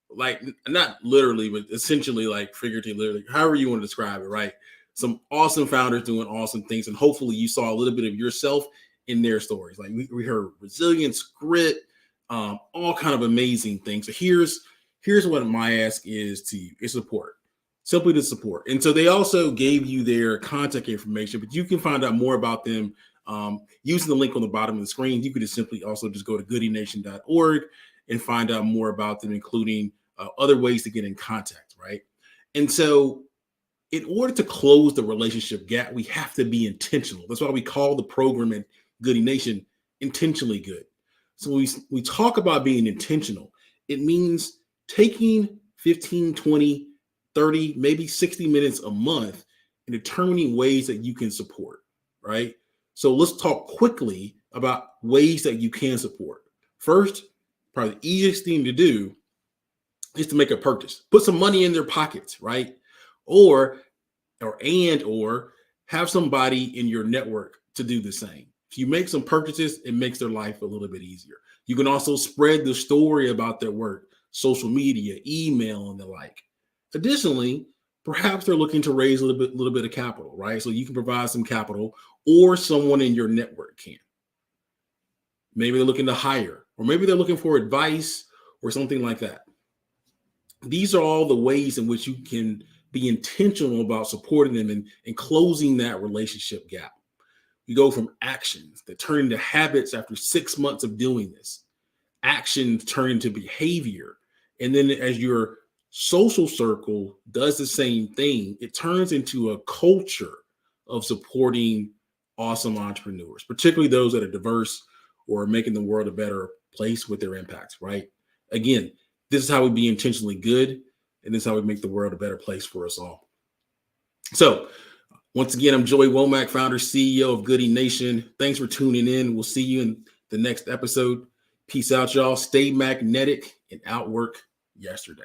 like not literally, but essentially, like figuratively, literally, however you want to describe it, right? Some awesome founders doing awesome things, and hopefully you saw a little bit of yourself in their stories. Like we heard resilience, grit, all kind of amazing things. So here's what my ask is to you: is support. Simply to support. And so they also gave you their contact information, but you can find out more about them using the link on the bottom of the screen. You could just simply also just go to goodienation.org and find out more about them, including other ways to get in contact, right? And so in order to close the relationship gap, we have to be intentional. That's why we call the program at Goodie Nation Intentionally Good. So we talk about being intentional. It means taking 15, 20, 30, maybe 60 minutes a month and determining ways that you can support, right? So let's talk quickly about ways that you can support. First, probably the easiest thing to do is to make a purchase. Put some money in their pockets, right? Or have somebody in your network to do the same. If you make some purchases, it makes their life a little bit easier. You can also spread the story about their work, social media, email, and the like. Additionally, perhaps they're looking to raise a little bit of capital, right? So you can provide some capital, or someone in your network can. Maybe they're looking to hire, or maybe they're looking for advice or something like that. These are all the ways in which you can be intentional about supporting them and closing that relationship gap. We go from actions that turn into habits after 6 months of doing this. Actions turn into behavior. And then as your social circle does the same thing, it turns into a culture of supporting awesome entrepreneurs, particularly those that are diverse or making the world a better place with their impacts, right? Again, this is how we be intentionally good, and this is how we make the world a better place for us all. So once again, I'm Joey Womack, founder, CEO of Goodie Nation. Thanks for tuning in. We'll see you in the next episode. Peace out, y'all. Stay magnetic and outwork yesterday.